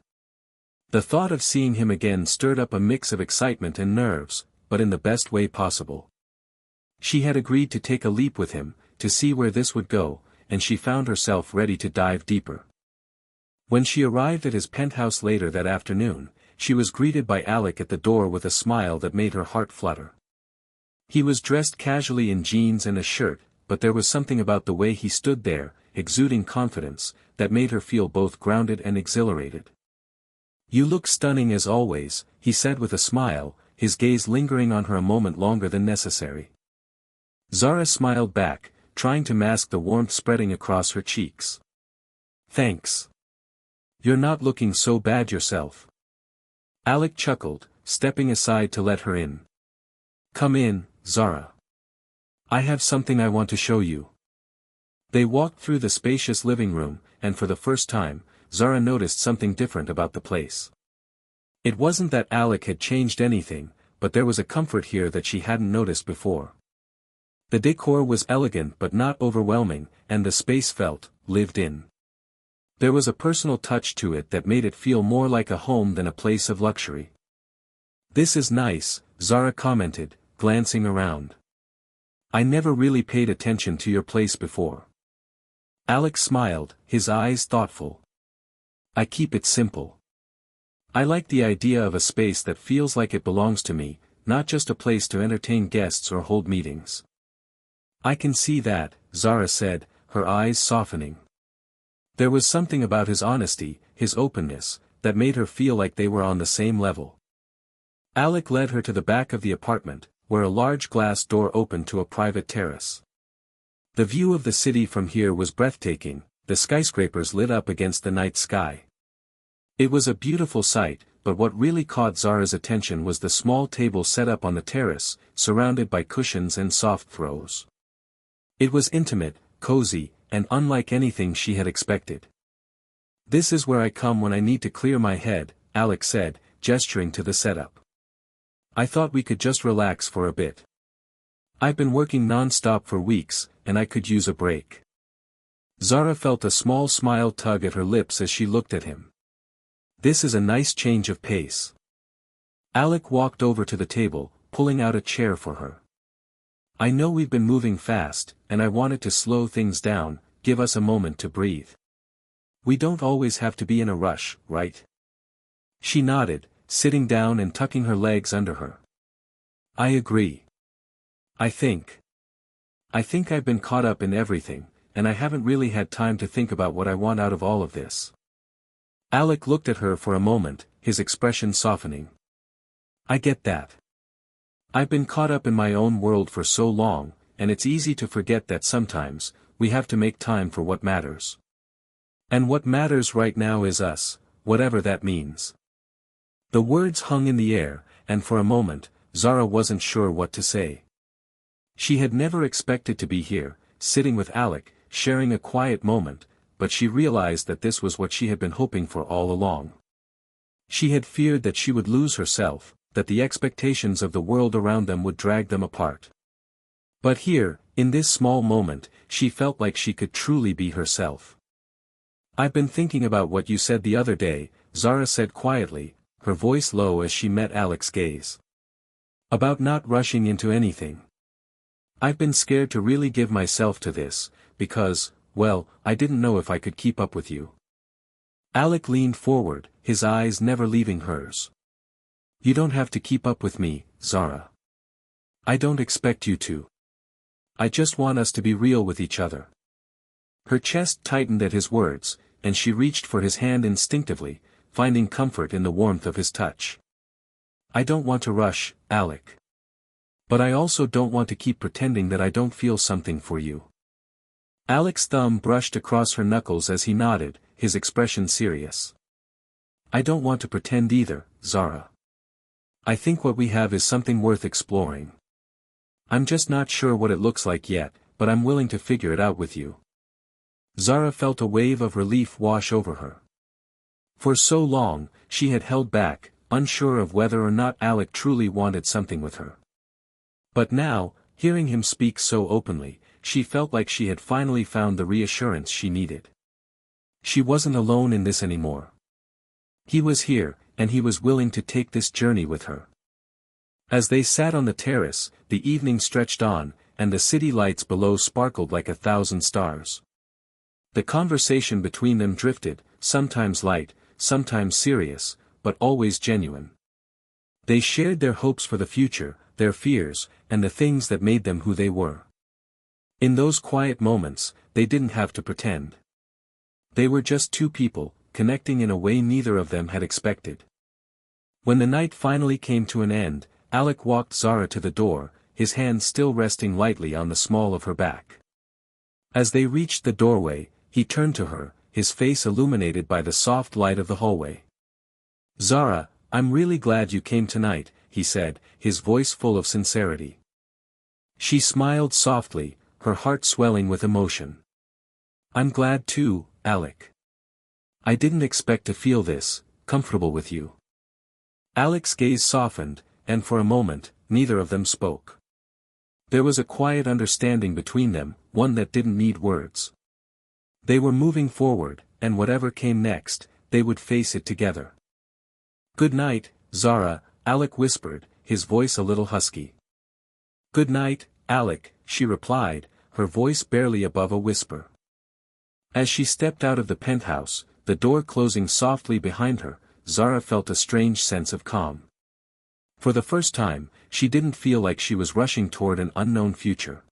The thought of seeing him again stirred up a mix of excitement and nerves, but in the best way possible. She had agreed to take a leap with him, to see where this would go, and she found herself ready to dive deeper. When she arrived at his penthouse later that afternoon, she was greeted by Alec at the door with a smile that made her heart flutter. He was dressed casually in jeans and a shirt, but there was something about the way he stood there, exuding confidence, that made her feel both grounded and exhilarated. "You look stunning as always," he said with a smile, his gaze lingering on her a moment longer than necessary. Zara smiled back, trying to mask the warmth spreading across her cheeks. "Thanks. You're not looking so bad yourself." Alec chuckled, stepping aside to let her in. "Come in, Zara. I have something I want to show you." They walked through the spacious living room, and for the first time, Zara noticed something different about the place. It wasn't that Alec had changed anything, but there was a comfort here that she hadn't noticed before. The decor was elegant but not overwhelming, and the space felt lived in. There was a personal touch to it that made it feel more like a home than a place of luxury. "This is nice," Zara commented, glancing around. "I never really paid attention to your place before." Alec smiled, his eyes thoughtful. "I keep it simple. I like the idea of a space that feels like it belongs to me, not just a place to entertain guests or hold meetings. I can see that, Zara said, her eyes softening. There was something about his honesty, his openness, that made her feel like they were on the same level. Alec led her to the back of the apartment, where a large glass door opened to a private terrace. The view of the city from here was breathtaking, the skyscrapers lit up against the night sky. It was a beautiful sight, but what really caught Zara's attention was the small table set up on the terrace, surrounded by cushions and soft throws. It was intimate, cozy, and unlike anything she had expected. "This is where I come when I need to clear my head," Alec said, gesturing to the setup. "I thought we could just relax for a bit. I've been working non-stop for weeks, and I could use a break." Zara felt a small smile tug at her lips as she looked at him. "This is a nice change of pace." Alec walked over to the table, pulling out a chair for her. "I know we've been moving fast, and I wanted to slow things down, give us a moment to breathe. We don't always have to be in a rush, right?" She nodded, sitting down and tucking her legs under her. "I agree. I think I've been caught up in everything, and I haven't really had time to think about what I want out of all of this." Alec looked at her for a moment, his expression softening. "I get that. I've been caught up in my own world for so long, and it's easy to forget that sometimes, we have to make time for what matters. And what matters right now is us, whatever that means." The words hung in the air, and for a moment, Zara wasn't sure what to say. She had never expected to be here, sitting with Alec, sharing a quiet moment, but she realized that this was what she had been hoping for all along. She had feared that she would lose herself, that the expectations of the world around them would drag them apart. But here, in this small moment, she felt like she could truly be herself. "I've been thinking about what you said the other day," Zara said quietly, her voice low as she met Alec's gaze. "About not rushing into anything. I've been scared to really give myself to this, because, well, I didn't know if I could keep up with you." Alec leaned forward, his eyes never leaving hers. "You don't have to keep up with me, Zara. I don't expect you to. I just want us to be real with each other." Her chest tightened at his words, and she reached for his hand instinctively, finding comfort in the warmth of his touch. "I don't want to rush, Alec. But I also don't want to keep pretending that I don't feel something for you." Alec's thumb brushed across her knuckles as he nodded, his expression serious. "I don't want to pretend either, Zara. I think what we have is something worth exploring. I'm just not sure what it looks like yet, but I'm willing to figure it out with you." Zara felt a wave of relief wash over her. For so long, she had held back, unsure of whether or not Alec truly wanted something with her. But now, hearing him speak so openly, she felt like she had finally found the reassurance she needed. She wasn't alone in this anymore. He was here, and he was willing to take this journey with her. As they sat on the terrace, the evening stretched on, and the city lights below sparkled like 1,000 stars. The conversation between them drifted, sometimes light, sometimes serious, but always genuine. They shared their hopes for the future, their fears, and the things that made them who they were. In those quiet moments, they didn't have to pretend. They were just two people, connecting in a way neither of them had expected. When the night finally came to an end, Alec walked Zara to the door, his hand still resting lightly on the small of her back. As they reached the doorway, he turned to her, his face illuminated by the soft light of the hallway. "Zara, I'm really glad you came tonight," he said, his voice full of sincerity. She smiled softly, her heart swelling with emotion. "I'm glad too, Alec. I didn't expect to feel this, comfortable with you." Alec's gaze softened, and for a moment, neither of them spoke. There was a quiet understanding between them, one that didn't need words. They were moving forward, and whatever came next, they would face it together. "Good night, Zara," Alec whispered, his voice a little husky. "Good night, Alec," she replied, her voice barely above a whisper. As she stepped out of the penthouse, the door closing softly behind her, Zara felt a strange sense of calm. For the first time, she didn't feel like she was rushing toward an unknown future.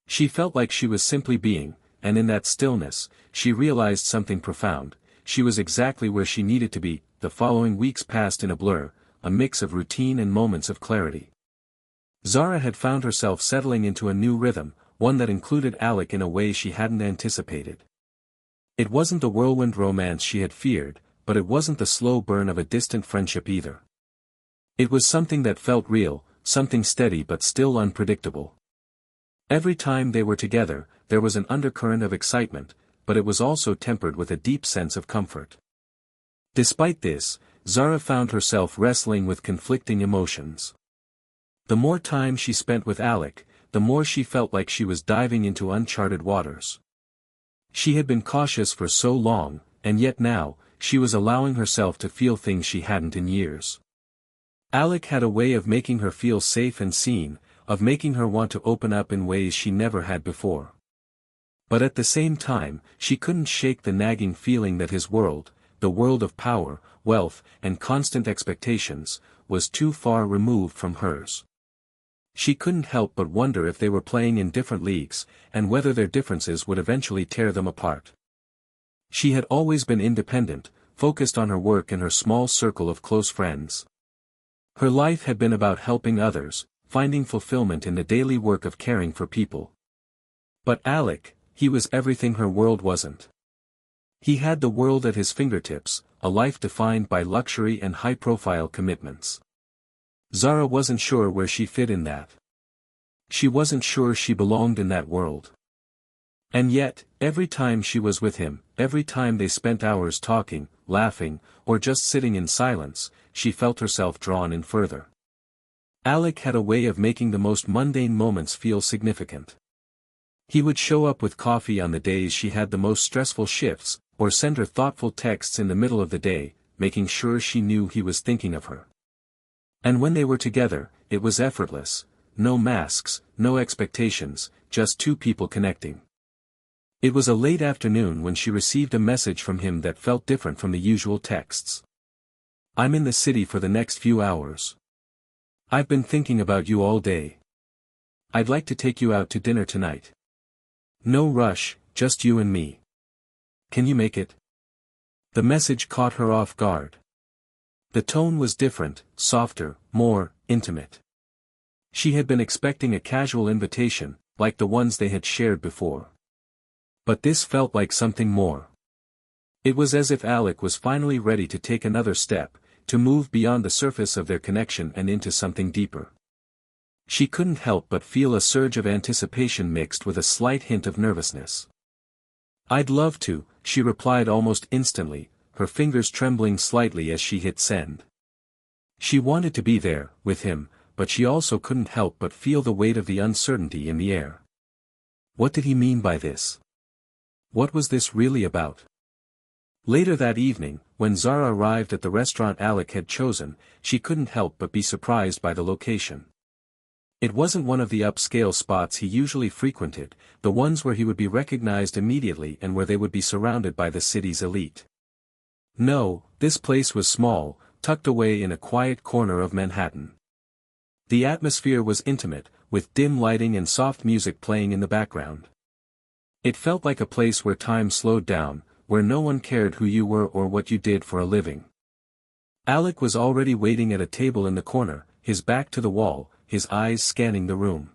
She felt like she was simply being, and in that stillness, she realized something profound. She was exactly where she needed to be. The following weeks passed in a blur, a mix of routine and moments of clarity. Zara had found herself settling into a new rhythm, one that included Alec in a way she hadn't anticipated. It wasn't the whirlwind romance she had feared, but it wasn't the slow burn of a distant friendship either. It was something that felt real, something steady but still unpredictable. Every time they were together, there was an undercurrent of excitement, but it was also tempered with a deep sense of comfort. Despite this, Zara found herself wrestling with conflicting emotions. The more time she spent with Alec, the more she felt like she was diving into uncharted waters. She had been cautious for so long, and yet now, she was allowing herself to feel things she hadn't in years. Alec had a way of making her feel safe and seen, of making her want to open up in ways she never had before. But at the same time, she couldn't shake the nagging feeling that his world, the world of power, wealth, and constant expectations, was too far removed from hers. She couldn't help but wonder if they were playing in different leagues, and whether their differences would eventually tear them apart. She had always been independent, focused on her work and her small circle of close friends. Her life had been about helping others, finding fulfillment in the daily work of caring for people. But Alec, he was everything her world wasn't. He had the world at his fingertips, a life defined by luxury and high-profile commitments. Zara wasn't sure where she fit in that. She wasn't sure she belonged in that world. And yet, every time she was with him, every time they spent hours talking, laughing, or just sitting in silence, she felt herself drawn in further. Alec had a way of making the most mundane moments feel significant. He would show up with coffee on the days she had the most stressful shifts, or send her thoughtful texts in the middle of the day, making sure she knew he was thinking of her. And when they were together, it was effortless, no masks, no expectations, just two people connecting. It was a late afternoon when she received a message from him that felt different from the usual texts. "I'm in the city for the next few hours. I've been thinking about you all day. I'd like to take you out to dinner tonight. No rush, just you and me. Can you make it?" The message caught her off guard. The tone was different, softer, more intimate. She had been expecting a casual invitation, like the ones they had shared before. But this felt like something more. It was as if Alec was finally ready to take another step, to move beyond the surface of their connection and into something deeper. She couldn't help but feel a surge of anticipation mixed with a slight hint of nervousness. "I'd love to," she replied almost instantly, her fingers trembling slightly as she hit send. She wanted to be there, with him, but she also couldn't help but feel the weight of the uncertainty in the air. What did he mean by this? What was this really about? Later that evening, when Zara arrived at the restaurant Alec had chosen, she couldn't help but be surprised by the location. It wasn't one of the upscale spots he usually frequented, the ones where he would be recognized immediately and where they would be surrounded by the city's elite. No, this place was small, tucked away in a quiet corner of Manhattan. The atmosphere was intimate, with dim lighting and soft music playing in the background. It felt like a place where time slowed down, where no one cared who you were or what you did for a living. Alec was already waiting at a table in the corner, his back to the wall, his eyes scanning the room.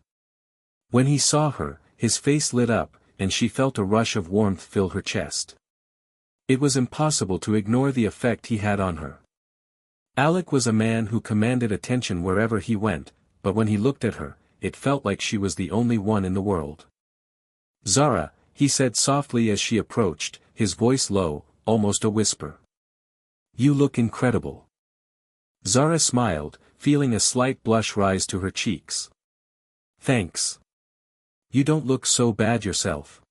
When he saw her, his face lit up, and she felt a rush of warmth fill her chest. It was impossible to ignore the effect he had on her. Alec was a man who commanded attention wherever he went, but when he looked at her, it felt like she was the only one in the world. "Zara," he said softly as she approached, his voice low, almost a whisper. "You look incredible." Zara smiled, feeling a slight blush rise to her cheeks. "Thanks. You don't look so bad yourself."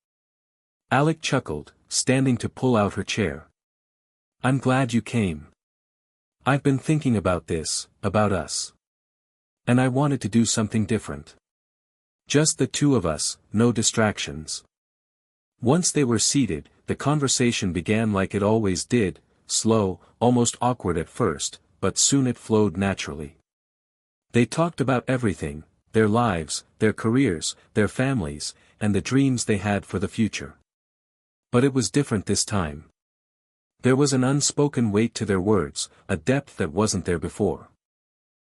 Alec chuckled, standing to pull out her chair. "I'm glad you came. I've been thinking about this, about us. And I wanted to do something different. Just the two of us, no distractions." Once they were seated, the conversation began like it always did, slow, almost awkward at first, but soon it flowed naturally. They talked about everything, their lives, their careers, their families, and the dreams they had for the future. But it was different this time. There was an unspoken weight to their words, a depth that wasn't there before.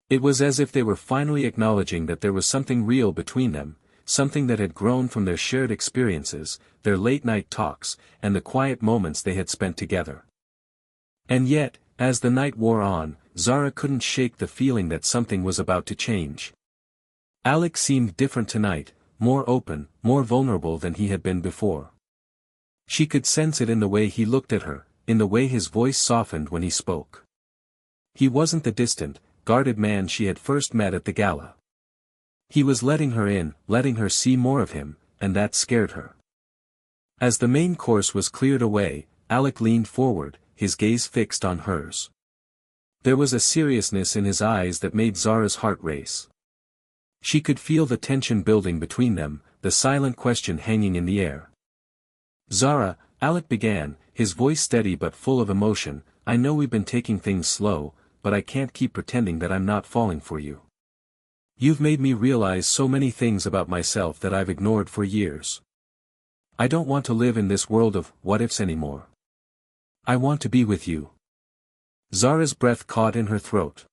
It was as if they were finally acknowledging that there was something real between them, something that had grown from their shared experiences, their late-night talks, and the quiet moments they had spent together. And yet, as the night wore on, Zara couldn't shake the feeling that something was about to change. Alec seemed different tonight, more open, more vulnerable than he had been before. She could sense it in the way he looked at her, in the way his voice softened when he spoke. He wasn't the distant, guarded man she had first met at the gala. He was letting her in, letting her see more of him, and that scared her. As the main course was cleared away, Alec leaned forward, his gaze fixed on hers. There was a seriousness in his eyes that made Zara's heart race. She could feel the tension building between them, the silent question hanging in the air. "Zara," Alec began, his voice steady but full of emotion, "I know we've been taking things slow, but I can't keep pretending that I'm not falling for you. You've made me realize so many things about myself that I've ignored for years. I don't want to live in this world of what-ifs anymore. I want to be with you." Zara's breath caught in her throat.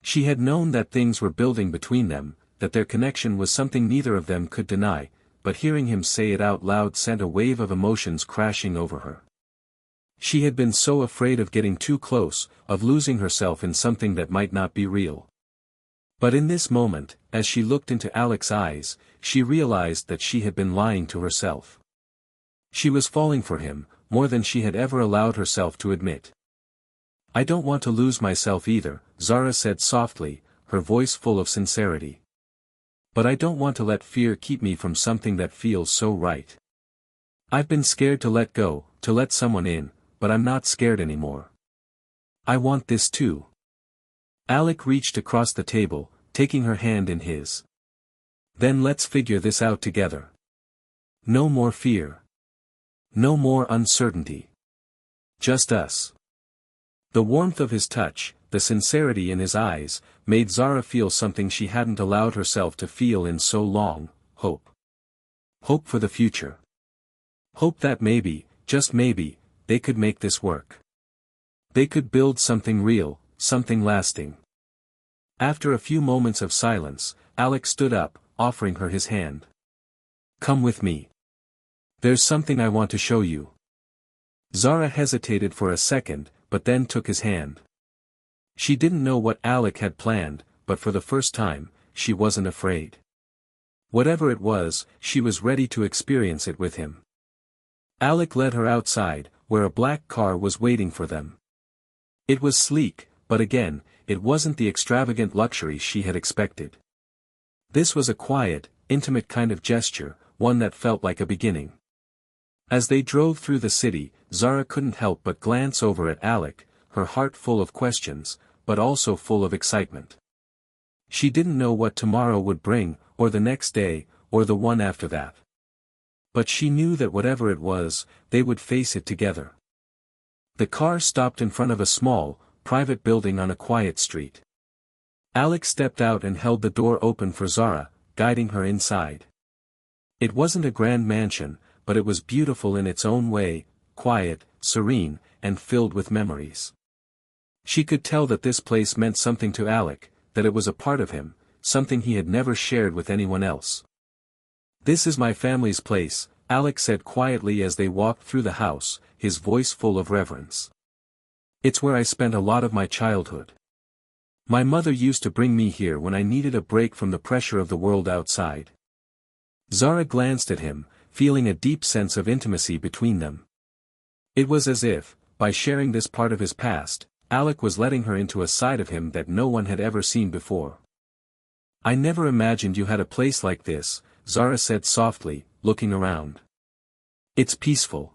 She had known that things were building between them, that their connection was something neither of them could deny, but hearing him say it out loud sent a wave of emotions crashing over her. She had been so afraid of getting too close, of losing herself in something that might not be real. But in this moment, as she looked into Alec's eyes, she realized that she had been lying to herself. She was falling for him, more than she had ever allowed herself to admit. "I don't want to lose myself either," Zara said softly, her voice full of sincerity. "But I don't want to let fear keep me from something that feels so right. I've been scared to let go, to let someone in, but I'm not scared anymore. I want this too." Alec reached across the table, taking her hand in his. "Then let's figure this out together. No more fear. No more uncertainty. Just us." The warmth of his touch, the sincerity in his eyes, made Zara feel something she hadn't allowed herself to feel in so long: hope. Hope for the future. Hope that maybe, just maybe, they could make this work. They could build something real, something lasting. After a few moments of silence, Alec stood up, offering her his hand. "Come with me. There's something I want to show you." Zara hesitated for a second, but then took his hand. She didn't know what Alec had planned, but for the first time, she wasn't afraid. Whatever it was, she was ready to experience it with him. Alec led her outside, where a black car was waiting for them. It was sleek, but again, it wasn't the extravagant luxury she had expected. This was a quiet, intimate kind of gesture, one that felt like a beginning. As they drove through the city, Zara couldn't help but glance over at Alec, her heart full of questions, but also full of excitement. She didn't know what tomorrow would bring, or the next day, or the one after that. But she knew that whatever it was, they would face it together. The car stopped in front of a small, private building on a quiet street. Alec stepped out and held the door open for Zara, guiding her inside. It wasn't a grand mansion, but it was beautiful in its own way, quiet, serene, and filled with memories. She could tell that this place meant something to Alec, that it was a part of him, something he had never shared with anyone else. "This is my family's place," Alec said quietly as they walked through the house, his voice full of reverence. "It's where I spent a lot of my childhood. My mother used to bring me here when I needed a break from the pressure of the world outside." Zara glanced at him, feeling a deep sense of intimacy between them. It was as if, by sharing this part of his past, Alec was letting her into a side of him that no one had ever seen before. "I never imagined you had a place like this," Zara said softly, looking around. "It's peaceful."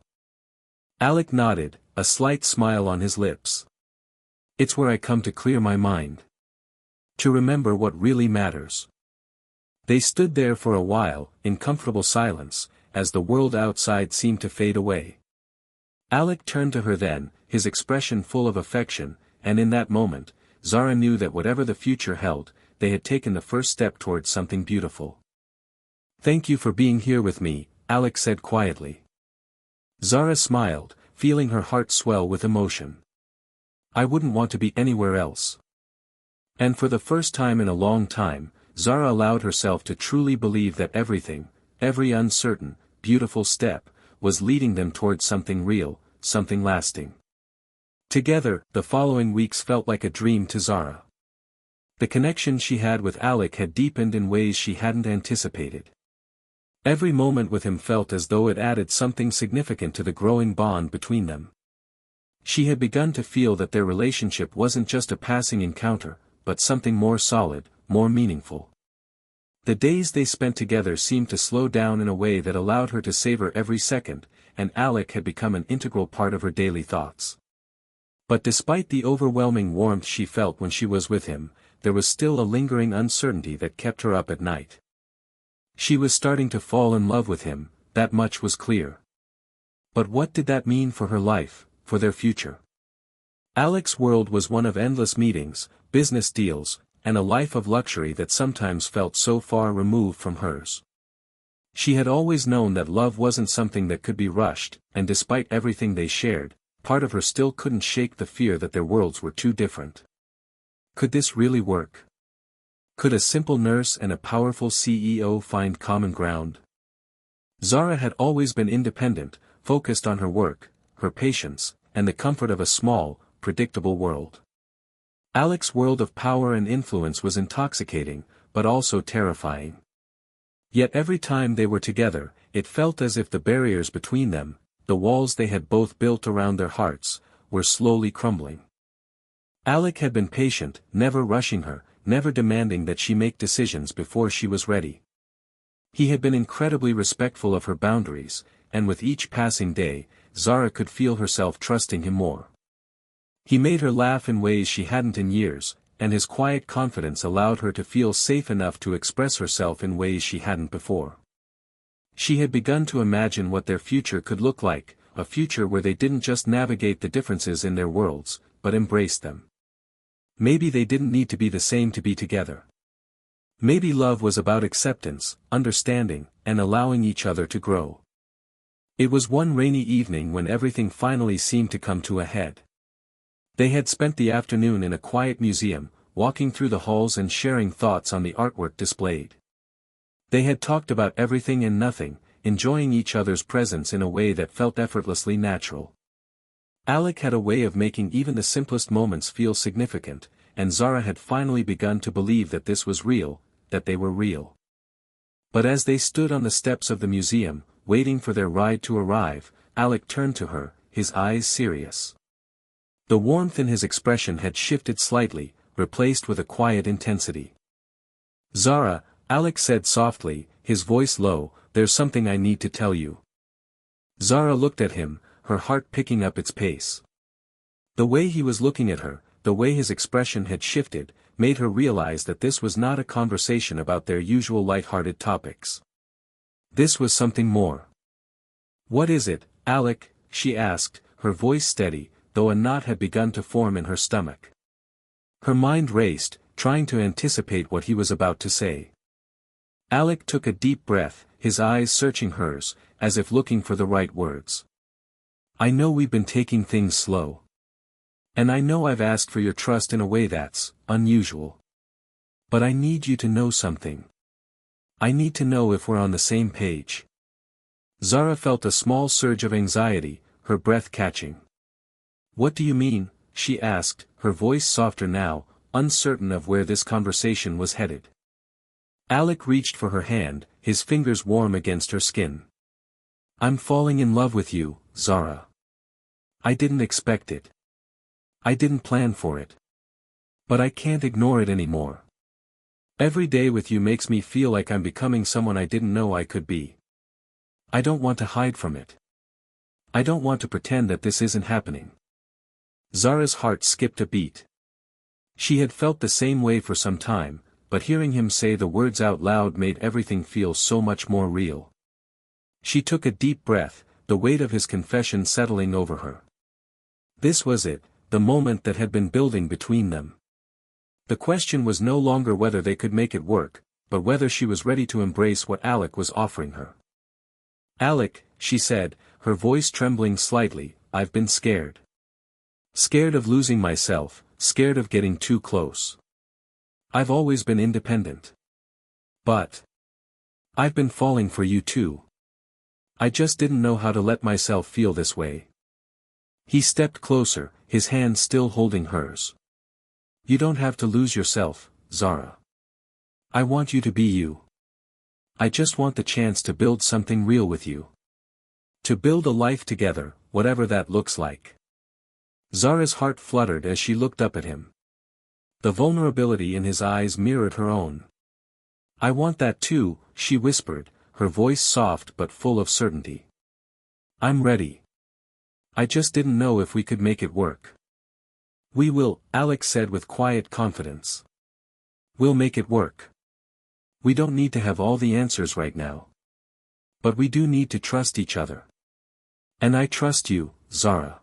Alec nodded, a slight smile on his lips. "It's where I come to clear my mind. To remember what really matters." They stood there for a while, in comfortable silence, as the world outside seemed to fade away. Alec turned to her then, his expression full of affection, and in that moment, Zara knew that whatever the future held, they had taken the first step towards something beautiful. "Thank you for being here with me," Alec said quietly. Zara smiled, feeling her heart swell with emotion. "I wouldn't want to be anywhere else." And for the first time in a long time, Zara allowed herself to truly believe that everything, every uncertain, beautiful step, was leading them towards something real, something lasting. Together, the following weeks felt like a dream to Zara. The connection she had with Alec had deepened in ways she hadn't anticipated. Every moment with him felt as though it added something significant to the growing bond between them. She had begun to feel that their relationship wasn't just a passing encounter, but something more solid, more meaningful. The days they spent together seemed to slow down in a way that allowed her to savor every second, and Alec had become an integral part of her daily thoughts. But despite the overwhelming warmth she felt when she was with him, there was still a lingering uncertainty that kept her up at night. She was starting to fall in love with him, that much was clear. But what did that mean for her life, for their future? Alec's world was one of endless meetings, business deals, and a life of luxury that sometimes felt so far removed from hers. She had always known that love wasn't something that could be rushed, and despite everything they shared, part of her still couldn't shake the fear that their worlds were too different. Could this really work? Could a simple nurse and a powerful CEO find common ground? Zara had always been independent, focused on her work, her patience, and the comfort of a small, predictable world. Alec's world of power and influence was intoxicating, but also terrifying. Yet every time they were together, it felt as if the barriers between them, the walls they had both built around their hearts, were slowly crumbling. Alec had been patient, never rushing her, never demanding that she make decisions before she was ready. He had been incredibly respectful of her boundaries, and with each passing day, Zara could feel herself trusting him more. He made her laugh in ways she hadn't in years, and his quiet confidence allowed her to feel safe enough to express herself in ways she hadn't before. She had begun to imagine what their future could look like, a future where they didn't just navigate the differences in their worlds, but embraced them. Maybe they didn't need to be the same to be together. Maybe love was about acceptance, understanding, and allowing each other to grow. It was one rainy evening when everything finally seemed to come to a head. They had spent the afternoon in a quiet museum, walking through the halls and sharing thoughts on the artwork displayed. They had talked about everything and nothing, enjoying each other's presence in a way that felt effortlessly natural. Alec had a way of making even the simplest moments feel significant, and Zara had finally begun to believe that this was real, that they were real. But as they stood on the steps of the museum, waiting for their ride to arrive, Alec turned to her, his eyes serious. The warmth in his expression had shifted slightly, replaced with a quiet intensity. "Zara," Alec said softly, his voice low, "there's something I need to tell you." Zara looked at him, her heart picking up its pace. The way he was looking at her, the way his expression had shifted, made her realize that this was not a conversation about their usual light-hearted topics. This was something more. "What is it, Alec?" she asked, her voice steady, though a knot had begun to form in her stomach. Her mind raced, trying to anticipate what he was about to say. Alec took a deep breath, his eyes searching hers, as if looking for the right words. "I know we've been taking things slow. And I know I've asked for your trust in a way that's unusual. But I need you to know something. I need to know if we're on the same page." Zara felt a small surge of anxiety, her breath catching. "What do you mean?" she asked, her voice softer now, uncertain of where this conversation was headed. Alec reached for her hand, his fingers warm against her skin. "I'm falling in love with you, Zara. I didn't expect it. I didn't plan for it. But I can't ignore it anymore. Every day with you makes me feel like I'm becoming someone I didn't know I could be. I don't want to hide from it. I don't want to pretend that this isn't happening." Zara's heart skipped a beat. She had felt the same way for some time, but hearing him say the words out loud made everything feel so much more real. She took a deep breath, the weight of his confession settling over her. This was it, the moment that had been building between them. The question was no longer whether they could make it work, but whether she was ready to embrace what Alec was offering her. "Alec," she said, her voice trembling slightly, "I've been scared. Scared of losing myself, scared of getting too close. I've always been independent. But I've been falling for you too. I just didn't know how to let myself feel this way." He stepped closer, his hand still holding hers. "You don't have to lose yourself, Zara. I want you to be you. I just want the chance to build something real with you. To build a life together, whatever that looks like." Zara's heart fluttered as she looked up at him. The vulnerability in his eyes mirrored her own. "I want that too," she whispered, her voice soft but full of certainty. "I'm ready. I just didn't know if we could make it work." "We will," Alex said with quiet confidence. "We'll make it work. We don't need to have all the answers right now. But we do need to trust each other. And I trust you, Zara.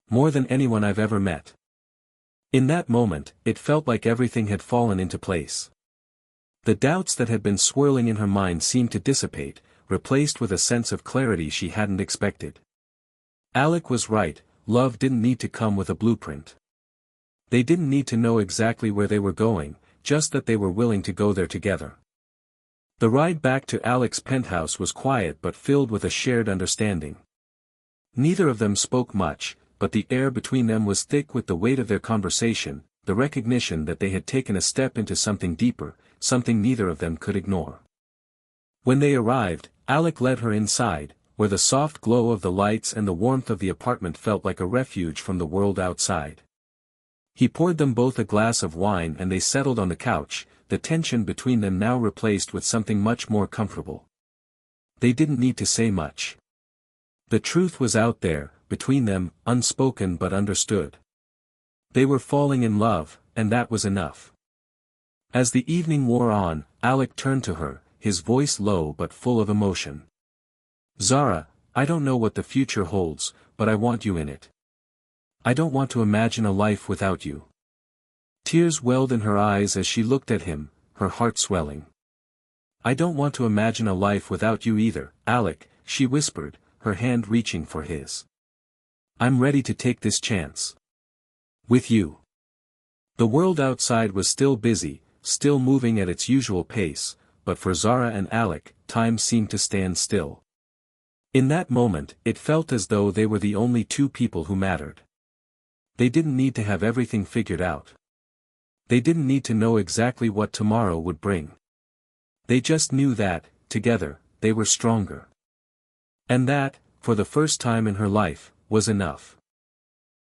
More than anyone I've ever met." In that moment, it felt like everything had fallen into place. The doubts that had been swirling in her mind seemed to dissipate, replaced with a sense of clarity she hadn't expected. Alec was right, love didn't need to come with a blueprint. They didn't need to know exactly where they were going, just that they were willing to go there together. The ride back to Alec's penthouse was quiet but filled with a shared understanding. Neither of them spoke much, but the air between them was thick with the weight of their conversation, the recognition that they had taken a step into something deeper, something neither of them could ignore. When they arrived, Alec led her inside, where the soft glow of the lights and the warmth of the apartment felt like a refuge from the world outside. He poured them both a glass of wine and they settled on the couch, the tension between them now replaced with something much more comfortable. They didn't need to say much. The truth was out there, between them, unspoken but understood. They were falling in love, and that was enough. As the evening wore on, Alec turned to her, his voice low but full of emotion. "Zara, I don't know what the future holds, but I want you in it. I don't want to imagine a life without you." Tears welled in her eyes as she looked at him, her heart swelling. "I don't want to imagine a life without you either, Alec," she whispered, her hand reaching for his. "I'm ready to take this chance. With you." The world outside was still busy, still moving at its usual pace, but for Zara and Alec, time seemed to stand still. In that moment, it felt as though they were the only two people who mattered. They didn't need to have everything figured out. They didn't need to know exactly what tomorrow would bring. They just knew that, together, they were stronger. And that, for the first time in her life, was enough.